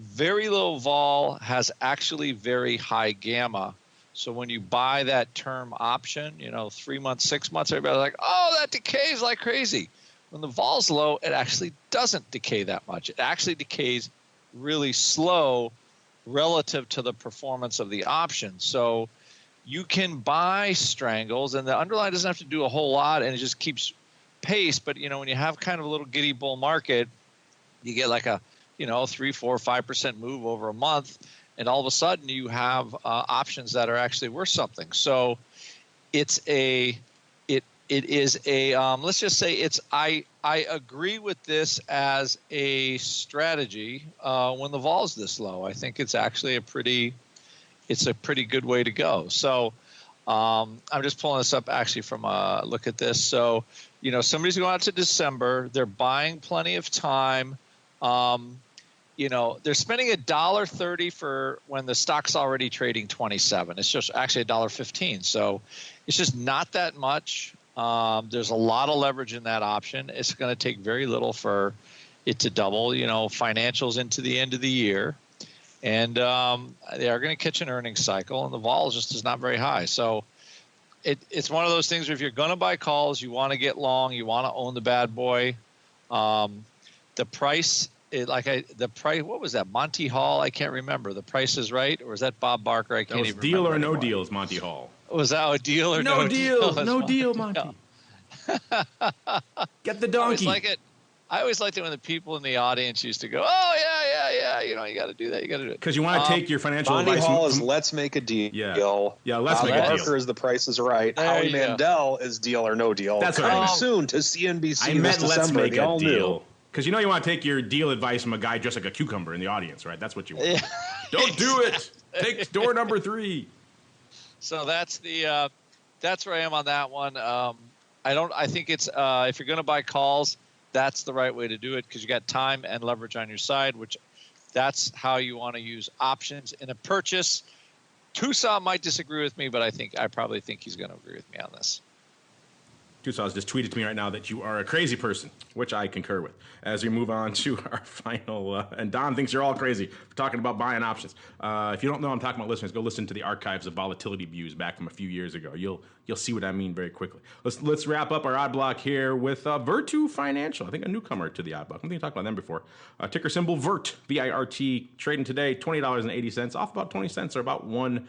Very low vol has actually very high gamma. So when you buy that term option, 3 months, 6 months, everybody's like, oh, that decays like crazy. When the vol's low, it actually doesn't decay that much. It actually decays really slow relative to the performance of the option. So you can buy strangles, and the underlying doesn't have to do a whole lot, and it just keeps pace. But, when you have kind of a little giddy bull market, you get like a 3, 4, 5% move over a month, and all of a sudden you have options that are actually worth something. So it is a let's just say I agree with this as a strategy when the vol's this low. I think it's actually a pretty good way to go. So I'm just pulling this up actually from a look at this. So somebody's going out to December. They're buying plenty of time. They're spending $1.30 for when the stock's already trading 27. It's just actually $1.15. So it's just not that much. There's a lot of leverage in that option. It's going to take very little for it to double, financials into the end of the year. And they are going to catch an earnings cycle, and the vol just is not very high. So it's one of those things where if you're going to buy calls, you want to get long, you want to own the bad boy. The price, what was that? Monty Hall? I can't remember. The Price is Right, or was that Bob Barker? I can't even remember.
Deal or
anymore.
No Deals, Monty Hall.
Was that a deal or no deal?
No deal, Monty. Get the donkey.
I always liked it when the people in the audience used to go, "Oh yeah, you got to do that. You got to do it."
Because you want to take your financial
Monty
advice.
Hall is let's make a deal.
Yeah, let's make a deal.
Barker is The Price is Right.
There
Howie
you go.
Mandel is Deal or No Deal.
That's
coming
right.
soon to CNBC.
I meant
this
let's
December.
make
They
a
all
deal.
knew.
Because you want to take your deal advice from a guy dressed like a cucumber in the audience, right? That's what you want. Don't do it. Take door number 3.
So that's where I am on that one. I think it's if you're going to buy calls, that's the right way to do it because you got time and leverage on your side, which that's how you want to use options in a purchase. Tucson might disagree with me, but I probably think he's going to agree with me on this.
Tucson just tweeted to me right now that you are a crazy person, which I concur with. As we move on to our final, and Don thinks you're all crazy for talking about buying options. If you don't know what I'm talking about, listeners, go listen to the archives of Volatility views back from a few years ago. You'll see what I mean very quickly. Let's wrap up our odd block here with Virtu Financial. I think a newcomer to the odd block. I think we talked about them before. Ticker symbol VIRT, VIRT, trading today $20.80, off about 20 cents or about 1%.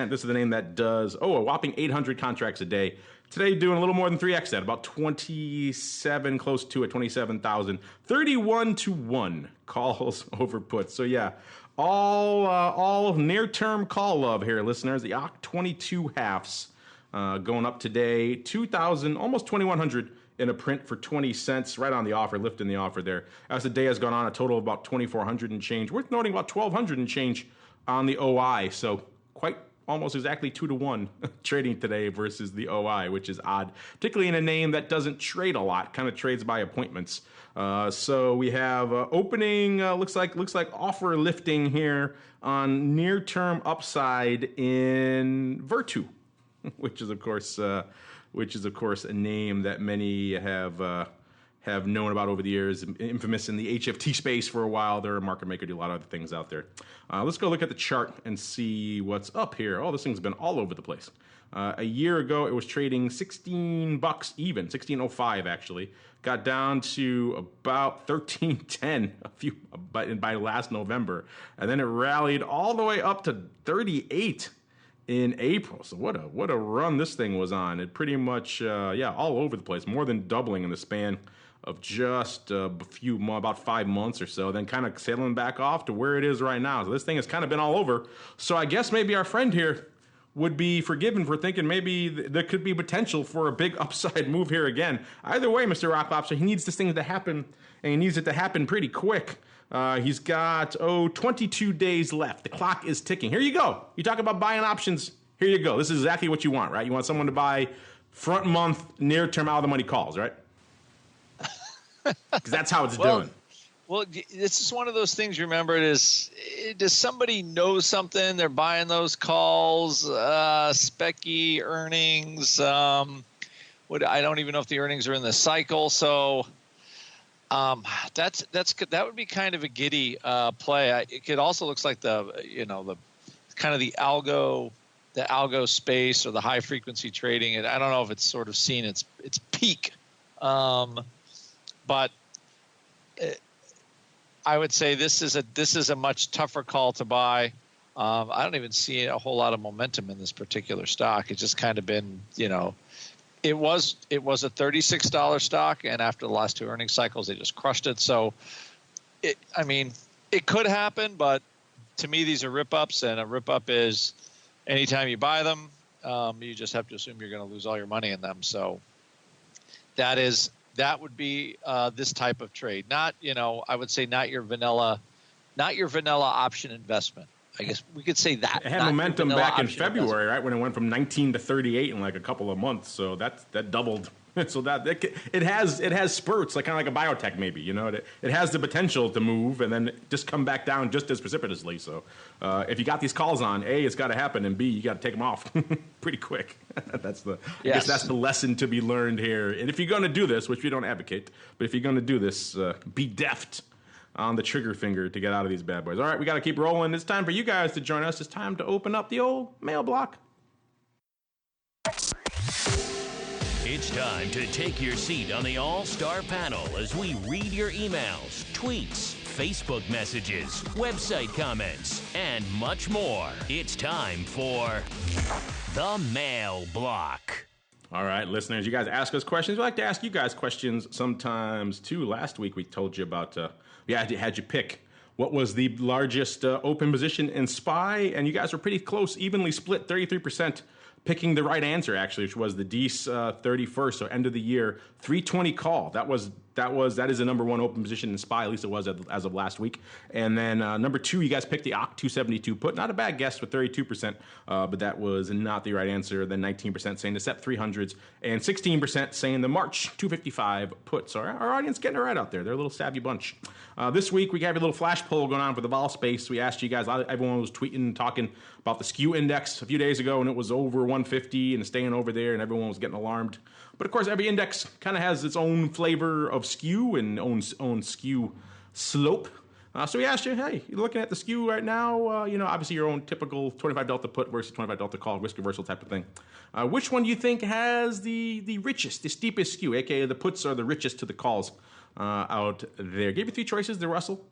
This is the name that does a whopping 800 contracts a day. Today doing a little more than 3x that, about 27, close to it, 27,000. 31-1 calls over puts. So yeah, all near-term call love here, listeners. The OCK 22 halves going up today, 2,000, almost 2,100 in a print for 20 cents, right on the offer, lifting the offer there. As the day has gone on, a total of about 2,400 and change. Worth noting about 1,200 and change on the OI. So quite almost exactly 2-1 trading today versus the OI, which is odd, particularly in a name that doesn't trade a lot, kind of trades by appointments. So we have opening, looks like offer lifting here on near-term upside in Virtu, which is of course a name that many have known about over the years, infamous in the HFT space for a while. They're a market maker, do a lot of other things out there. Let's go look at the chart and see what's up here. Oh, this thing's been all over the place. A year ago, it was trading $16 even, $16.05 actually. Got down to about $13.10 by last November, and then it rallied all the way up to 38 in April. So what a run this thing was on. It pretty much all over the place, more than doubling in the span of just about 5 months or so, then kind of sailing back off to where it is right now. So this thing has kind of been all over. So I guess maybe our friend here would be forgiven for thinking maybe there could be potential for a big upside move here again. Either way, Mr. Rock Lobster, he needs this thing to happen, and he needs it to happen pretty quick. He's got 22 days left. The clock is ticking. Here you go. You talk about buying options. Here you go. This is exactly what you want, right? You want someone to buy front month, near term, out of the money calls, right? Because that's how it's doing.
Well, this is one of those things. Remember, does somebody know something? They're buying those calls, specky earnings. I don't even know if the earnings are in the cycle. So that would be kind of a giddy play. It also looks like the kind of the algo space or the high frequency trading. And I don't know if it's sort of seen its peak. But I would say this is a much tougher call to buy. I don't even see a whole lot of momentum in this particular stock. It's just kind of been, it was a $36 stock, and after the last two earnings cycles, they just crushed it. So, it could happen, but to me, these are rip-ups, and a rip-up is anytime you buy them, you just have to assume you're going to lose all your money in them. So that would be this type of trade. Not, I would say not your vanilla option investment. I guess we could say that.
It had momentum back in February, right, when it went from 19 to 38 in like a couple of months. So that doubled. So it has spurts, like kind of like a biotech maybe. It has the potential to move and then just come back down just as precipitously. So if you got these calls on, A, it's got to happen, and B, you got to take them off pretty quick. I guess that's the lesson to be learned here. And if you're going to do this, which we don't advocate, but if you're going to do this, be deft on the trigger finger to get out of these bad boys. All right, we got to keep rolling. It's time for you guys to join us. It's time to open up the old mail block.
It's time to take your seat on the All-Star panel as we read your emails, tweets, Facebook messages, website comments, and much more. It's time for the Mail Block.
All right, listeners, you guys ask us questions. We like to ask you guys questions sometimes, too. Last week, we told you about, had you pick what was the largest open position in SPY, and you guys were pretty close, evenly split, 33%. Picking the right answer, actually, which was the DEES 31st, so end of the year, 320 call. That is the number one open position in SPY, at least it was as of last week. And then number two, you guys picked the OCK 272 put. Not a bad guess with 32%, but that was not the right answer. Then 19% saying the SEP 300s, and 16% saying the March 255 put. So our audience getting it right out there. They're a little savvy bunch. This week, we have a little flash poll going on for the vol space. We asked you guys, everyone was tweeting and talking about the Skew Index a few days ago, and it was over 150 and staying over there, and everyone was getting alarmed. But of course, every index kind of has its own flavor of skew and own skew slope. So we asked you, hey, you're looking at the skew right now, obviously your own typical 25 delta put versus 25 delta call, risk reversal type of thing. Which one do you think has the richest, the steepest skew, aka the puts are the richest to the calls out there? Gave you three choices: the Russell,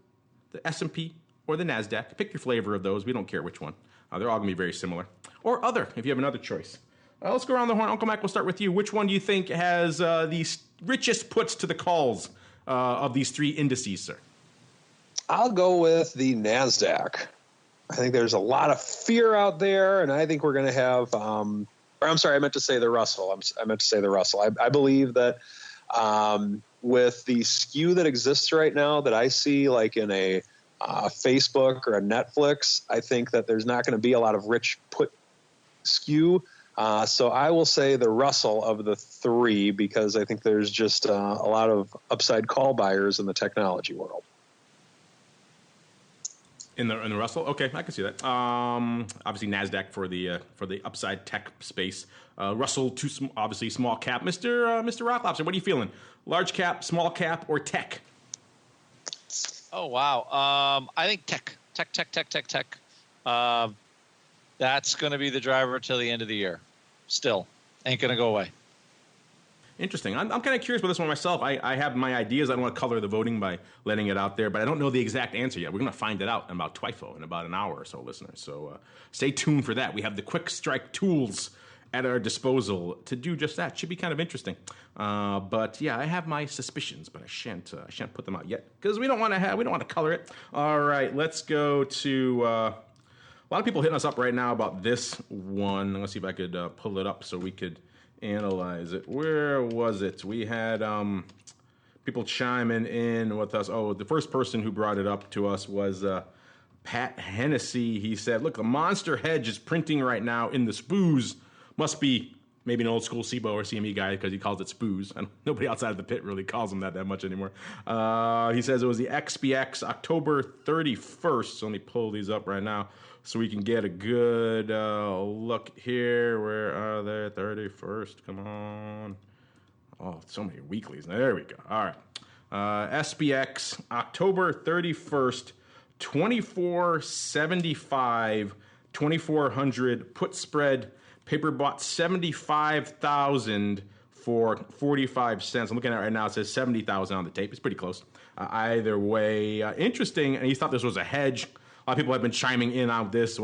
the S&P, or the Nasdaq. Pick your flavor of those. We don't care which one. They're all going to be very similar. Or other, if you have another choice. Let's go around the horn. Uncle Mac, we'll start with you. Which one do you think has the richest puts to the calls of these three indices, sir?
I'll go with the Nasdaq. I think there's a lot of fear out there, and I think we're going to have. I'm sorry, I meant to say the Russell. I meant to say the Russell. I believe that with the skew that exists right now, that I see like in a Facebook or a Netflix, I think that there's not going to be a lot of rich put skew. So I will say the Russell of the three, because I think there's just a lot of upside call buyers in the technology world.
In the Russell, okay, I can see that. Obviously Nasdaq for the upside tech space. Russell, obviously small cap. Mr. Rocklobster, what are you feeling? Large cap, small cap, or tech?
Oh wow, I think tech. That's going to be the driver till the end of the year. Still, ain't going to go away.
Interesting. I'm kind of curious about this one myself. I have my ideas. I don't want to color the voting by letting it out there, but I don't know the exact answer yet. We're going to find it out in about TWIFO in about an hour or so, listeners. So stay tuned for that. We have the quick strike tools at our disposal to do just that. Should be kind of interesting. But yeah, I have my suspicions, but I shan't put them out yet because we don't want to color it. All right, let's go to a lot of people hitting us up right now about this one. I'm going to see if I could pull it up so we could analyze it. Where was it? We had people chiming in with us. Oh, the first person who brought it up to us was Pat Hennessy. He said, look, the monster hedge is printing right now in the SPOOs. Must be maybe an old school CBOE or CME guy because he calls it SPOOs. And nobody outside of the pit really calls them that much anymore. He says it was the XBX October 31st. So let me pull these up right now so we can get a good look here. Where are they? 31st. Come on. Oh, so many weeklies. There we go. All right. SPX October 31st, 2475, 2400 put spread. Paper bought 75,000 for 45 cents. I'm looking at it right now. It says 70,000 on the tape. It's pretty close. Either way, interesting. And he thought this was a hedge. A lot of people have been chiming in on this.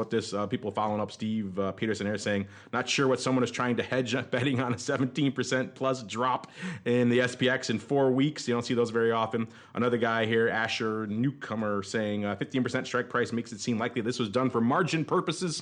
People following up Steve Peterson here saying, not sure what someone is trying to hedge, betting on a 17% plus drop in the SPX in 4 weeks. You don't see those very often. Another guy here, Asher Newcomer, saying 15% strike price makes it seem likely this was done for margin purposes.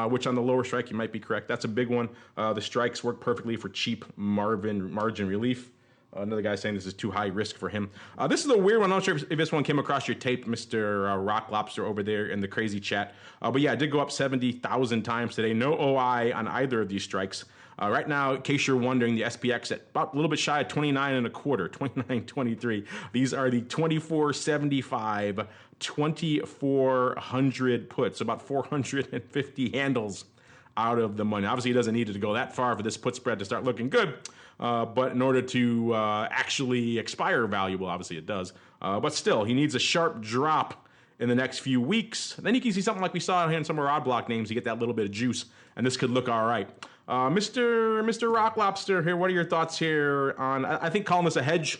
Which on the lower strike, you might be correct. That's a big one. The strikes work perfectly for cheap margin relief. Another guy saying this is too high risk for him. This is a weird one. I'm not sure if this one came across your tape, Mr. Rock Lobster over there in the crazy chat. But yeah, it did go up 70,000 times today. No OI on either of these strikes. Right now, in case you're wondering, the SPX at about a little bit shy of 29.25, 29.23. These are the 2475, 2400 puts, about 450 handles out of the money. Obviously, he doesn't need it to go that far for this put spread to start looking good. But in order to actually expire valuable, obviously it does. But still, he needs a sharp drop in the next few weeks. Then you can see something like we saw here in some of our odd block names. You get that little bit of juice, and this could look all right. Mr. Rock Lobster here, what are your thoughts here on, I think calling this a hedge,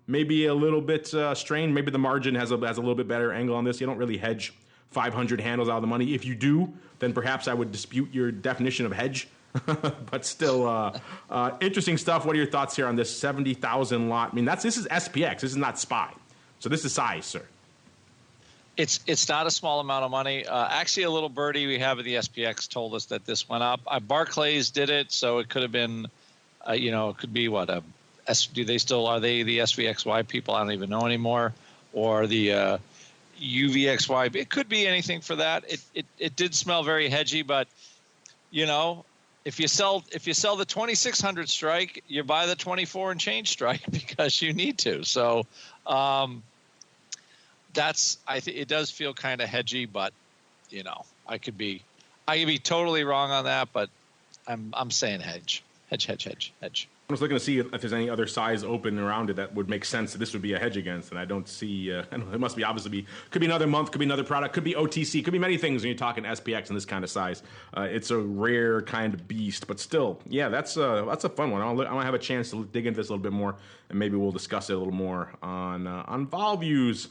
maybe a little bit strained. Maybe the margin has a little bit better angle on this. You don't really hedge 500 handles out of the money. If you do, then perhaps I would dispute your definition of hedge. But still, interesting stuff. What are your thoughts here on this 70,000 lot? I mean, this is SPX. This is not SPY. So this is size, sir.
It's not a small amount of money. Actually, a little birdie we have at the SPX told us that this went up. Barclays did it, so it could have been, it could be what are they the SVXY people? I don't even know anymore, or the UVXY. It could be anything for that. It did smell very hedgy, but if you sell the 2600 strike, you buy the 24 and change strike because you need to. So. I think it does feel kind of hedgy, but I could be totally wrong on that, but I'm saying hedge. I was
looking to see if there's any other size open around it that would make sense that this would be a hedge against, and I don't see. It must be could be another month, could be another product, could be OTC, could be many things when you're talking SPX in this kind of size. It's a rare kind of beast, but still, yeah, that's a fun one. I want to have a chance to dig into this a little bit more, and maybe we'll discuss it a little more on vol views.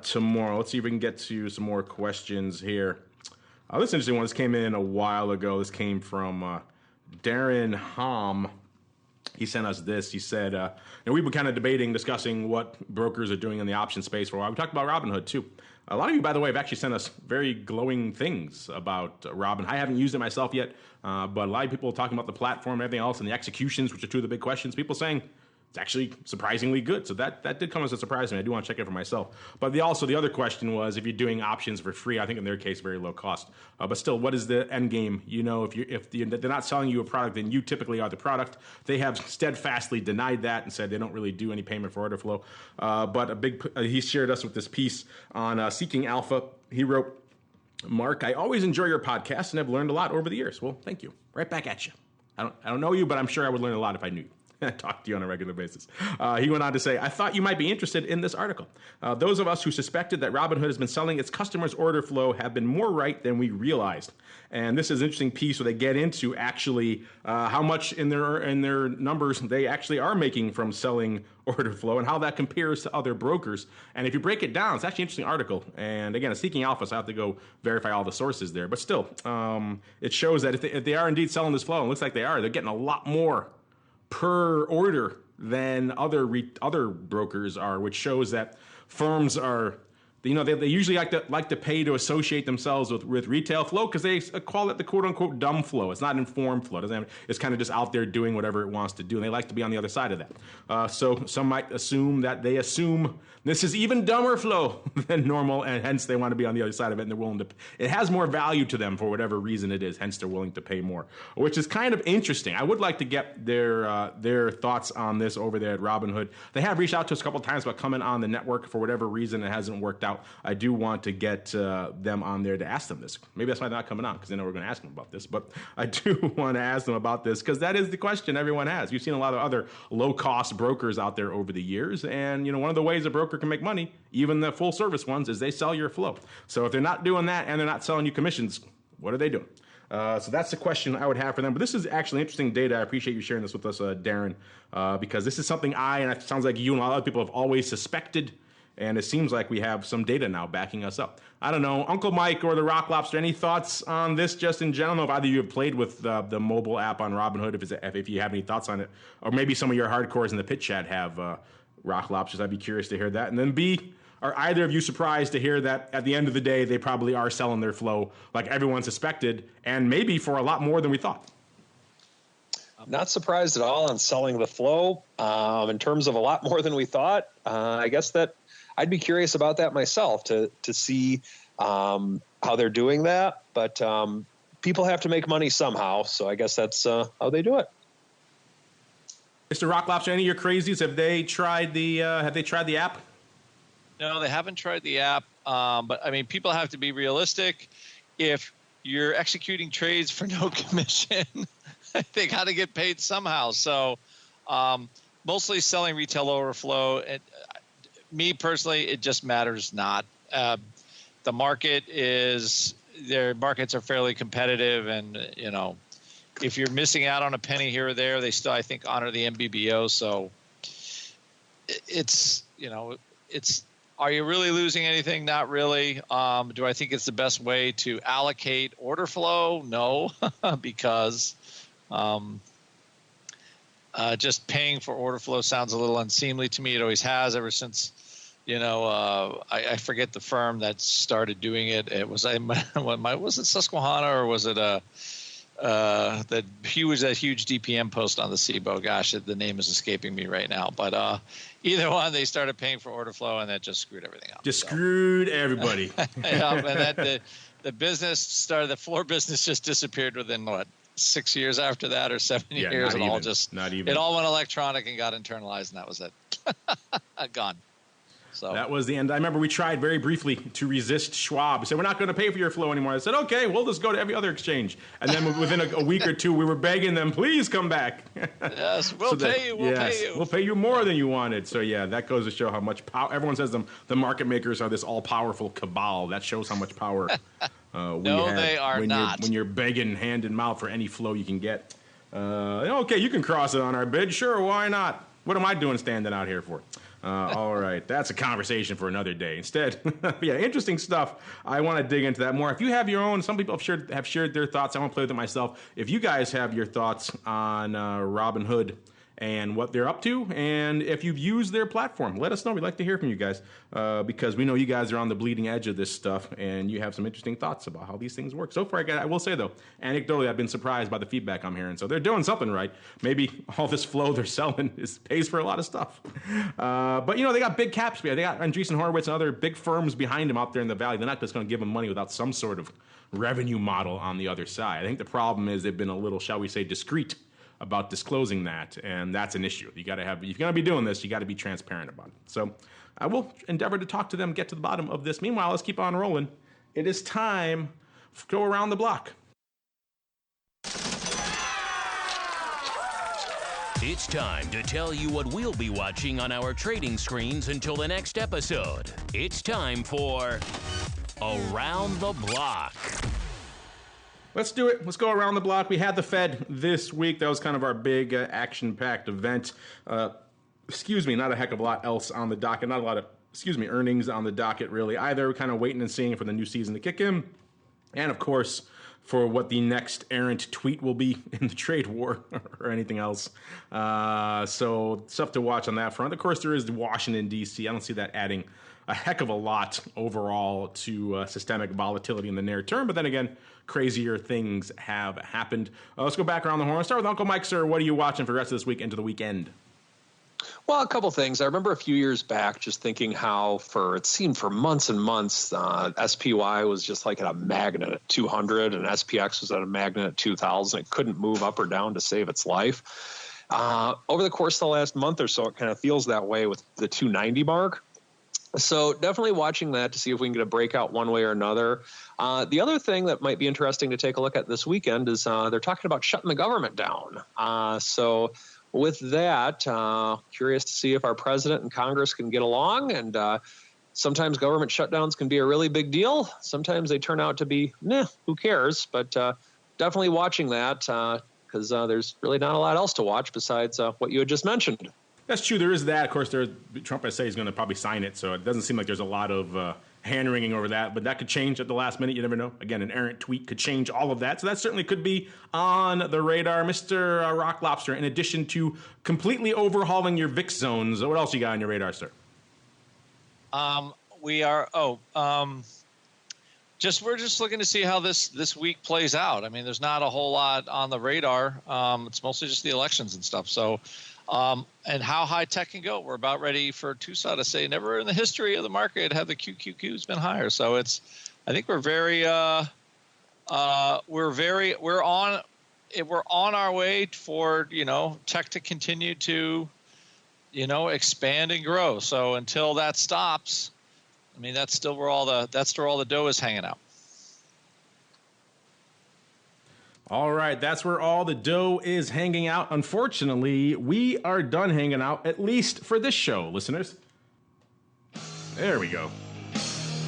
Tomorrow. Let's see if we can get to some more questions here. This interesting one. This came in a while ago. This came from Darren Hom, he sent us this. He said, and we've been kind of discussing what brokers are doing in the option space for a while. We talked about Robinhood, too. A lot of you, by the way, have actually sent us very glowing things about Robin. I haven't used it myself yet, but a lot of people are talking about the platform and everything else and the executions, which are two of the big questions. People saying it's actually surprisingly good. So that did come as a surprise to me. I do want to check it for myself. But the other question was, if you're doing options for free, I think in their case, very low cost. But still, what is the end game? You know, if they're not selling you a product, then you typically are the product. They have steadfastly denied that and said they don't really do any payment for order flow. But he shared us with this piece on Seeking Alpha. He wrote, Mark, I always enjoy your podcast and have learned a lot over the years. Well, thank you. Right back at you. I don't know you, but I'm sure I would learn a lot if I knew you. Talk to you on a regular basis. He went on to say, I thought you might be interested in this article. Those of us who suspected that Robinhood has been selling its customers' order flow have been more right than we realized. And this is an interesting piece where they get into actually how much in their numbers they actually are making from selling order flow and how that compares to other brokers. And if you break it down, it's actually an interesting article. And again, it's Seeking Alpha, so I have to go verify all the sources there. But still, it shows that if they are indeed selling this flow, and it looks like they are, they're getting a lot more per order than other brokers are, which shows that firms are, they usually like to pay to associate themselves with retail flow because they call it the quote unquote dumb flow. It's not informed flow. It's kind of just out there doing whatever it wants to do, and they like to be on the other side of that. So some might assume that they assume this is even dumber flow than normal, and hence they want to be on the other side of it, and they're willing to. It has more value to them for whatever reason it is. Hence they're willing to pay more, which is kind of interesting. I would like to get their thoughts on this over there at Robinhood. They have reached out to us a couple of times about coming on the network. For whatever reason, it hasn't worked out. I do want to get them on there to ask them this. Maybe that's why they're not coming on, because they know we're going to ask them about this. But I do want to ask them about this because that is the question everyone has. You've seen a lot of other low-cost brokers out there over the years, and one of the ways a broker can make money, even the full-service ones, is they sell your flow. So if they're not doing that and they're not selling you commissions, what are they doing? So that's the question I would have for them. But this is actually interesting data. I appreciate you sharing this with us, Darren, because this is something and it sounds like you and a lot of people have always suspected. And it seems like we have some data now backing us up. I don't know, Uncle Mike or the Rock Lobster, any thoughts on this just in general? If either of you have played with the mobile app on Robinhood, if you have any thoughts on it, or maybe some of your hardcores in the pit chat have Rock Lobsters, I'd be curious to hear that. And then B, are either of you surprised to hear that at the end of the day, they probably are selling their flow like everyone suspected, and maybe for a lot more than we thought?
Not surprised at all on selling the flow. In terms of a lot more than we thought, I guess that I'd be curious about that myself to see how they're doing that. But people have to make money somehow, so I guess that's how they do it.
Mr. Rock Lobster, any of your crazies, have they tried the app?
No, they haven't tried the app. But I mean, people have to be realistic. If you're executing trades for no commission, they got to get paid somehow. So mostly selling retail overflow. And me personally, it just matters not. The their markets are fairly competitive, and if you're missing out on a penny here or there, they still, I think, honor the MBBO. So it's are you really losing anything? Not really. Do I think it's the best way to allocate order flow? No, because just paying for order flow sounds a little unseemly to me. It always has ever since, I forget the firm that started doing it. It was was it Susquehanna, or was it that huge DPM post on the CBOE? Gosh, the name is escaping me right now. But either one, they started paying for order flow, and that just screwed everything up.
Screwed everybody.
Yeah, and that the business started. The floor business just disappeared within 6 years after that, or 7 years, and it all went electronic and got internalized, and that was it. Gone. So
that was the end. I remember we tried very briefly to resist Schwab. We said, we're not going to pay for your flow anymore. I said, okay, we'll just go to every other exchange. And then within a week or two, we were begging them, please come back.
Yes, we'll pay you.
We'll pay you more than you wanted. So, yeah, that goes to show how much power. Everyone says the market makers are this all-powerful cabal. That shows how much power
they are not.
When you're begging hand and mouth for any flow you can get. Okay, you can cross it on our bid. Sure, why not? What am I doing standing out here for? All right, that's a conversation for another day. Instead, yeah, interesting stuff. I want to dig into that more. If you have your own, some people have shared their thoughts. I want to play with it myself. If you guys have your thoughts on Robinhood and what they're up to, and if you've used their platform, let us know. We'd like to hear from you guys because we know you guys are on the bleeding edge of this stuff, and you have some interesting thoughts about how these things work. So far, I will say, though, anecdotally, I've been surprised by the feedback I'm hearing. So they're doing something right. Maybe all this flow they're selling pays for a lot of stuff. But, they got big caps. They got Andreessen Horowitz and other big firms behind them out there in the valley. They're not just going to give them money without some sort of revenue model on the other side. I think the problem is they've been a little, shall we say, discreet about disclosing that, and that's an issue. If you're going to be doing this, you got to be transparent about it. So I will endeavor to talk to them, get to the bottom of this. Meanwhile, let's keep on rolling. It is time to go around the block.
It's time to tell you what we'll be watching on our trading screens until the next episode. It's time for Around the Block.
Let's do it. Let's go around the block. We had the Fed this week. That was kind of our big action-packed event. Not a heck of a lot else on the docket. Not a lot of, earnings on the docket, really, either. We're kind of waiting and seeing for the new season to kick in. And, of course, for what the next errant tweet will be in the trade war or anything else. So stuff to watch on that front. Of course, there is Washington, D.C. I don't see that adding a heck of a lot overall to systemic volatility in the near term. But then again, crazier things have happened. Let's go back around the horn. Let's start with Uncle Mike, sir. What are you watching for the rest of this week into the weekend?
Well, a couple things. I remember a few years back just thinking how it seemed for months and months, SPY was just like at a magnet at 200 and SPX was at a magnet at 2,000. It couldn't move up or down to save its life. Over the course of the last month or so, it kind of feels that way with the 290 mark. So definitely watching that to see if we can get a breakout one way or another. The other thing that might be interesting to take a look at this weekend is they're talking about shutting the government down. So with that, curious to see if our president and Congress can get along. And sometimes government shutdowns can be a really big deal. Sometimes they turn out to be, who cares? But definitely watching that because there's really not a lot else to watch besides what you had just mentioned.
That's true. There is that. Of course, Trump, I say, is going to probably sign it, so it doesn't seem like there's a lot of hand-wringing over that, but that could change at the last minute. You never know. Again, an errant tweet could change all of that, so that certainly could be on the radar. Mr. Rock Lobster, in addition to completely overhauling your VIX zones, what else you got on your radar, sir?
We're just looking to see how this week plays out. I mean, there's not a whole lot on the radar. It's mostly just the elections and stuff, so... and how high tech can go. We're about ready for Tucson to say never in the history of the market have the QQQs been higher. So I think we're on our way for, tech to continue to, expand and grow. So until that stops, I mean, that's where all the dough is hanging out.
All right, that's where all the dough is hanging out. Unfortunately, we are done hanging out, at least for this show, listeners. There we go.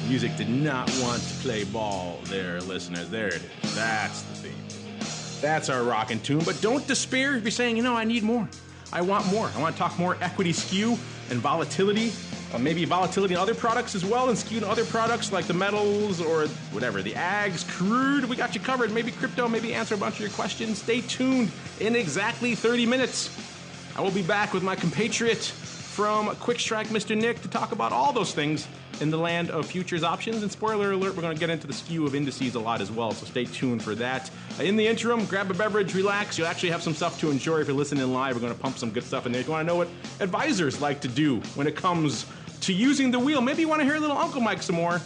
Music did not want to play ball there, listeners. There it is. That's the theme. That's our rockin' tune. But don't despair if you're saying, I need more. I want more. I want to talk more equity skew and volatility. Maybe volatility in other products as well, and skew in other products like the metals or whatever, the ags, crude. We got you covered. Maybe crypto, maybe answer a bunch of your questions. Stay tuned in exactly 30 minutes. I will be back with my compatriot from Quick Strike, Mr. Nick, to talk about all those things in the land of futures options. And spoiler alert, we're going to get into the skew of indices a lot as well, so stay tuned for that. In the interim, grab a beverage, relax. You'll actually have some stuff to enjoy if you're listening live. We're going to pump some good stuff in there. If you want to know what advisors like to do when it comes to using the wheel, maybe you want to hear a little Uncle Mike some more,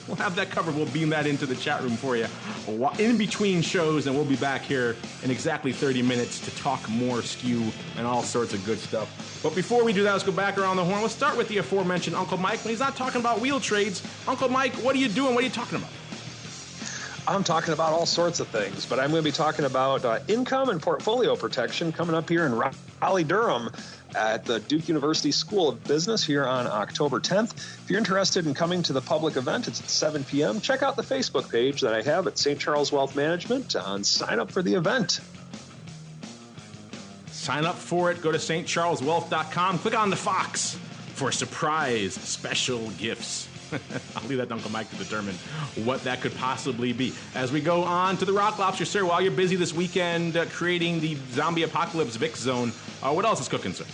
we'll have that covered. We'll beam that into the chat room for you in between shows, and we'll be back here in exactly 30 minutes to talk more skew and all sorts of good stuff. But before we do that, let's go back around the horn. Let's start with the aforementioned Uncle Mike. When he's not talking about wheel trades, Uncle Mike, what are you doing? What are you talking about?
I'm talking about all sorts of things, but I'm going to be talking about income and portfolio protection coming up here in Raleigh-Durham at the Duke University School of Business here on October 10th. If you're interested in coming to the public event, it's at 7 p.m. Check out the Facebook page that I have at St. Charles Wealth Management and sign up for the event.
Sign up for it. Go to stcharleswealth.com. Click on the Fox for surprise special gifts. I'll leave that to Uncle Mike to determine what that could possibly be. As we go on to the Rock Lobster, sir, while you're busy this weekend creating the Zombie Apocalypse VIX zone, what else is cooking, sir?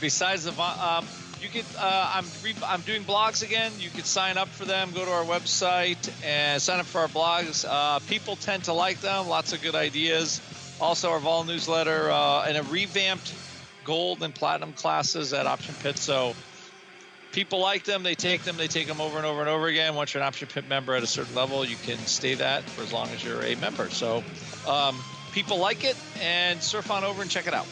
Besides the, you could, I'm doing blogs again. You could sign up for them. Go to our website and sign up for our blogs. People tend to like them. Lots of good ideas. Also, our vol newsletter and a revamped gold and platinum classes at Option Pit. So people like them. They take them over and over and over again. Once you're an Option Pit member at a certain level, you can stay that for as long as you're a member. So people like it, and surf on over and check it out.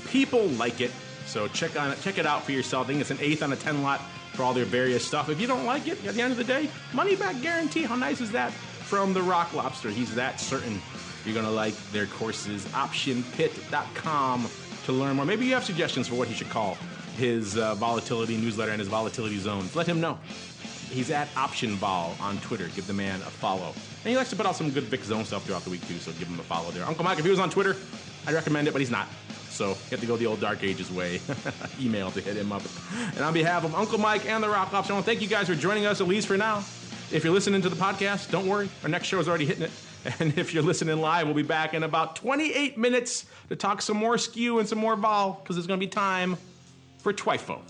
People like it, so check it out for yourself. I think it's an 8th on a 10 lot for all their various stuff. If you don't like it, at the end of the day, money back guarantee. How nice is that from the Rock Lobster? He's that certain you're going to like their courses. OptionPit.com to learn more. Maybe you have suggestions for what he should call his volatility newsletter and his volatility zones. Let him know. He's at OptionVol on Twitter. Give the man a follow. And he likes to put out some good VIX zone stuff throughout the week, too, so give him a follow there. Uncle Mike, if he was on Twitter, I'd recommend it, but he's not. So you have to go the old Dark Ages way. Email to hit him up. And on behalf of Uncle Mike and the Rock Lobster, I want to thank you guys for joining us, at least for now. If you're listening to the podcast, don't worry. Our next show is already hitting it. And if you're listening live, we'll be back in about 28 minutes to talk some more skew and some more vol, because it's going to be time for TWIFO.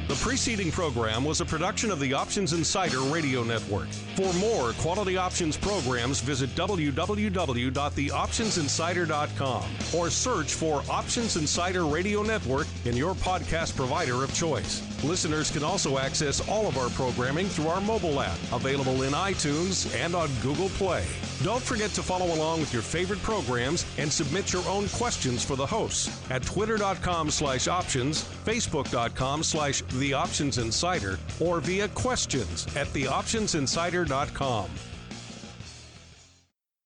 The preceding program was a production of the Options Insider Radio Network. For more quality options programs, visit www.theoptionsinsider.com or search for Options Insider Radio Network in your podcast provider of choice. Listeners can also access all of our programming through our mobile app, available in iTunes and on Google Play. Don't forget to follow along with your favorite programs and submit your own questions for the hosts at twitter.com/options, facebook.com/theoptionsinsider, or via questions at theoptionsinsider.com.